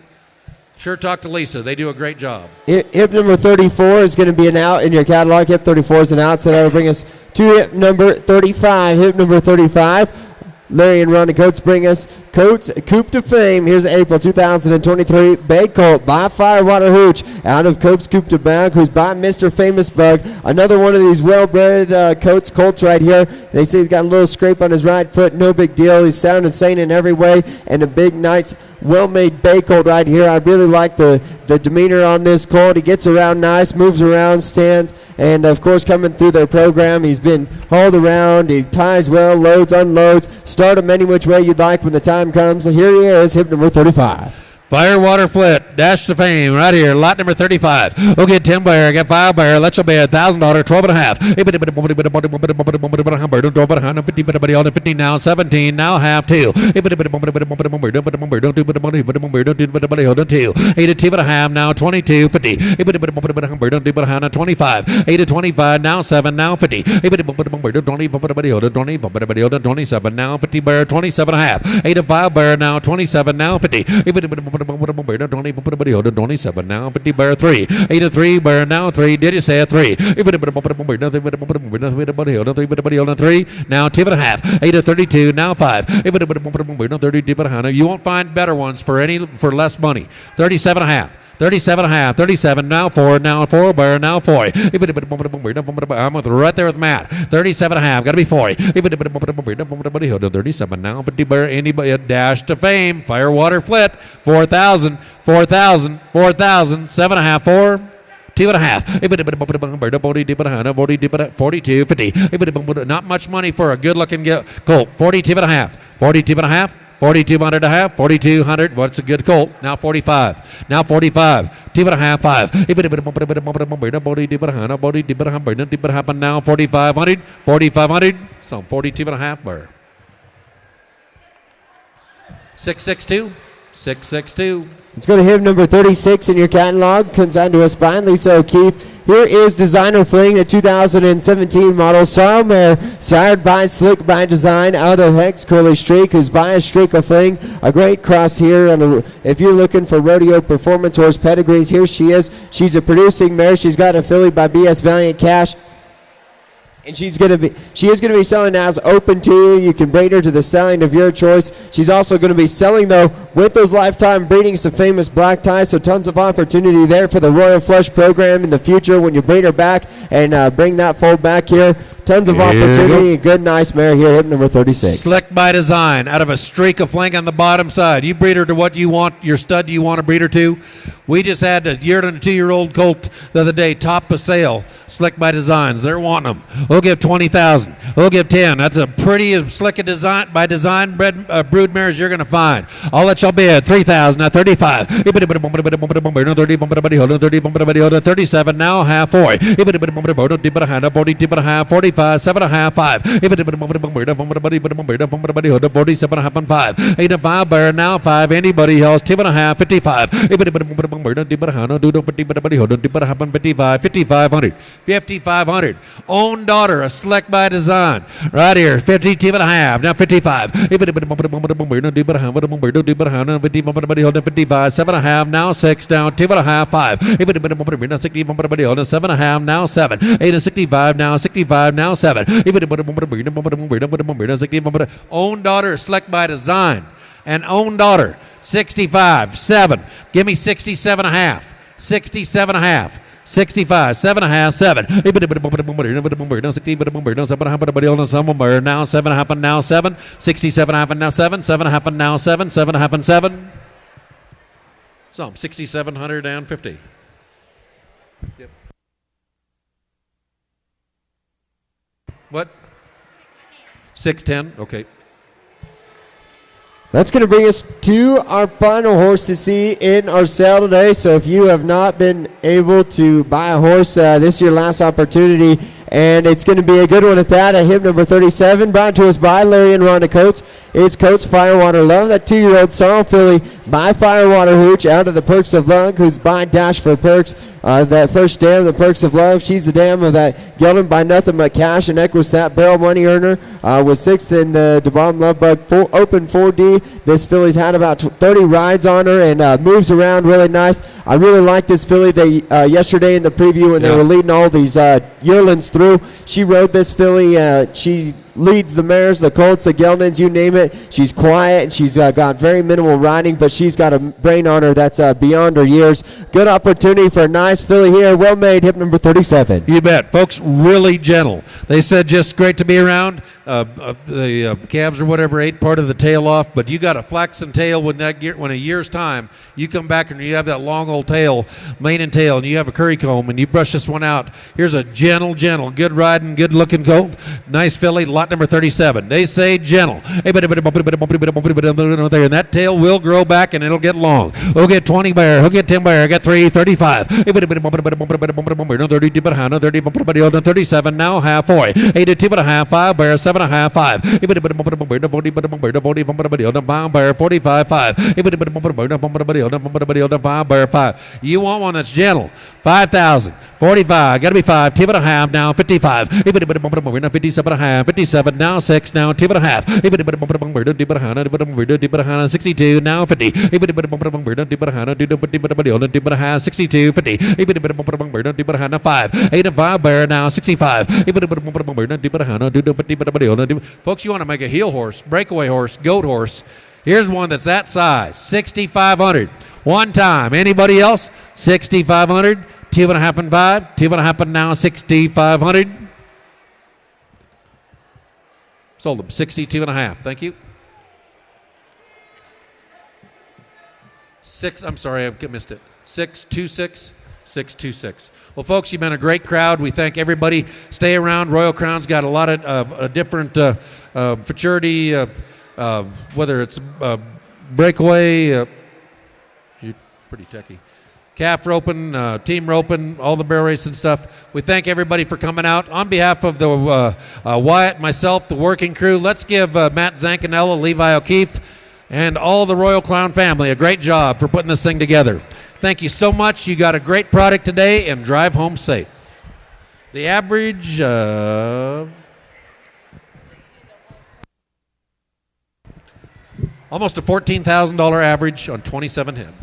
Sure, talk to Lisa. They do a great job. Hip number 34 is going to be an out in your catalog. Hip 34 is an out, so that'll bring us to hip number 35. Hip number 35. Larry and Ronnie Coates bring us Coates Coupe de Fame. Here's April 2023 Bay Colt by Firewater Hooch out of Coates Coupe de Bag, who's by Mr. Famous Bug. Another one of these well-bred Coates colts right here. They say he's got a little scrape on his right foot. No big deal. He's sound and sane in every way, and a big, nice, well-made Bay Colt right here. I really like the demeanor on this colt. He gets around nice, moves around, stands, and of course coming through their program, he's been hauled around. He ties well, loads, unloads. Start him any which way you'd like when the time comes. And here he is, hip number 35. Firewater Flit, Dash to Fame, right here, lot number 35. Okay, 10 bear, got 5 bear, let's obey $1,000, 12.5. 15 now, 17, now half 2. 8 to 2.5, now 22, 50. 25, 8 to 25, now 7, now 50. 27, now 50 bear, 27.5. 8 to 5 bear, now 27, now 50. 27 now 50 bear 3. 8 to 3 bear now 3. Did you say a 3? 3 now 2.5. 8 to 32 now 5. 30. You won't find better ones for less money. 37.5. 37 now 4 bear now 4. I'm right there with Matt. 37.5 got to be 4. 37 now 50 bear anybody Dash to Fame Firewater Flit 4,000 7.5 4. 2.5. 42, 50. Not much money for a good looking colt. 42.5. 4,200.5, 4,200. What's a good colt? Now 45. 2.5, 5. Now 4,500. 4,500. So 42.5 bear. 662. Let's go to hip number 36 in your catalog, consigned to us by Lisa O'Keefe. Here is Designer Fling, a 2017 model sorrel mare, sired by Slick by Design out of Hex Curly Streak, who's by a streak of Fling. A great cross here. If you're looking for rodeo performance horse pedigrees, here she is. She's a producing mare. She's got a filly by BS Valiant Cash. And she is going to be selling as open to you. You can breed her to the stallion of your choice. She's also going to be selling, though, with those lifetime breedings to Famous Black Tie. So tons of opportunity there for the Royal Flush program in the future when you breed her back and bring that foal back here. Tons of opportunity. Good, nice mare here, hip number 36. Slick by Design, out of a streak of Fling on the bottom side. You breed her to what you want, your stud you want to breed her to. We just had a year and a 2-year-old colt the other day, top of sale. Slick by Designs, they're wanting them. We'll give 20,000. We'll give 10. That's a pretty as slick a design by design brood mare as you're going to find. I'll let y'all bid 3,000. Now 35. 37 now half 4. 45 7.5 5. 47.5 5. 8 to 5 bear now 5. Anybody else 2.5 55. 5,500. Own daughter, a Slick by Design. Right here, 52.5. Now 55. 55. 7.5. Now 6. Down 2.5 5. 7.5. Now 7. 8 to 65. Now 65. Now 7. Own daughter, Slick by Design. And own daughter, 65, 7. Give me 67.5. 67.5. 65, 7.5, 7. Now 7.5 now 7. 67.5 now 7. 7.5 now 7. 7.5 and 7. Some 6,700 and 50. Yep. What? 610. Okay. That's going to bring us to our final horse to see in our sale today. So if you have not been able to buy a horse, this is your last opportunity. And it's going to be a good one at that. At hip number 37, brought to us by Larry and Rhonda Coates. It's Coates Firewater Love, that 2-year-old sorrel filly by Firewater Hooch out of the Perks of Love, who's by Dash for Perks. That first dam, the Perks of Love. She's the dam of that gelding by Nothing But Cash and Equistat Barrel Money Earner. Was 6th in the DeBom Lovebug Open 4D. This filly's had about 30 rides on her and moves around really nice. I really like this filly. They yesterday in the preview when they were leading all these yearlings through, she rode this filly. She leads the mares, the colts, the geldings, you name it. She's quiet and she's got very minimal riding, but she's got a brain on her that's beyond her years. Good opportunity for a nice filly here. Well made, hip number 37. You bet. Folks, really gentle. They said just great to be around. The calves or whatever ate part of the tail off, but you got a flaxen tail when a year's time, you come back and you have that long old tail, mane and tail, and you have a curry comb and you brush this one out. Here's a gentle, good riding, good looking colt. Nice filly, lot number 37. They say gentle. And that tail will grow back and it'll get long. He'll get 20 bear. He'll get 10 bear. Get 3, 35. 30, 37. Now half 4. 8 to 2.5. 5 bear. 7.5. 5. 45. 5 bear. 5. You want one that's gentle. 5,000. 45. Got to be 5. 2.5. Now 55. 57.5. 57. Now 6. Now 2.5. 62. Now 50. 62. 50. 5. 8 and 5 bear. Now 65. Folks, you want to make a heel horse, breakaway horse, goat horse. Here's one that's that size, 6,500. One time. Anybody else? 6,500. 2.5 and 5. 2.5 and now 6,500. Sold them 62.5. Thank you. 6. I'm sorry, I missed it. 626. 626. Well, folks, you've been a great crowd. We thank everybody. Stay around. Royal Crown's got a lot of different futurity, whether it's breakaway, you're pretty techie, calf roping, team roping, all the barrel racing stuff. We thank everybody for coming out. On behalf of the Wyatt, myself, the working crew, let's give Matt Zancanella, Levi O'Keefe, and all the Royal Crown family a great job for putting this thing together. Thank you so much. You got a great product today, and drive home safe. The average almost a $14,000 average on 27 head.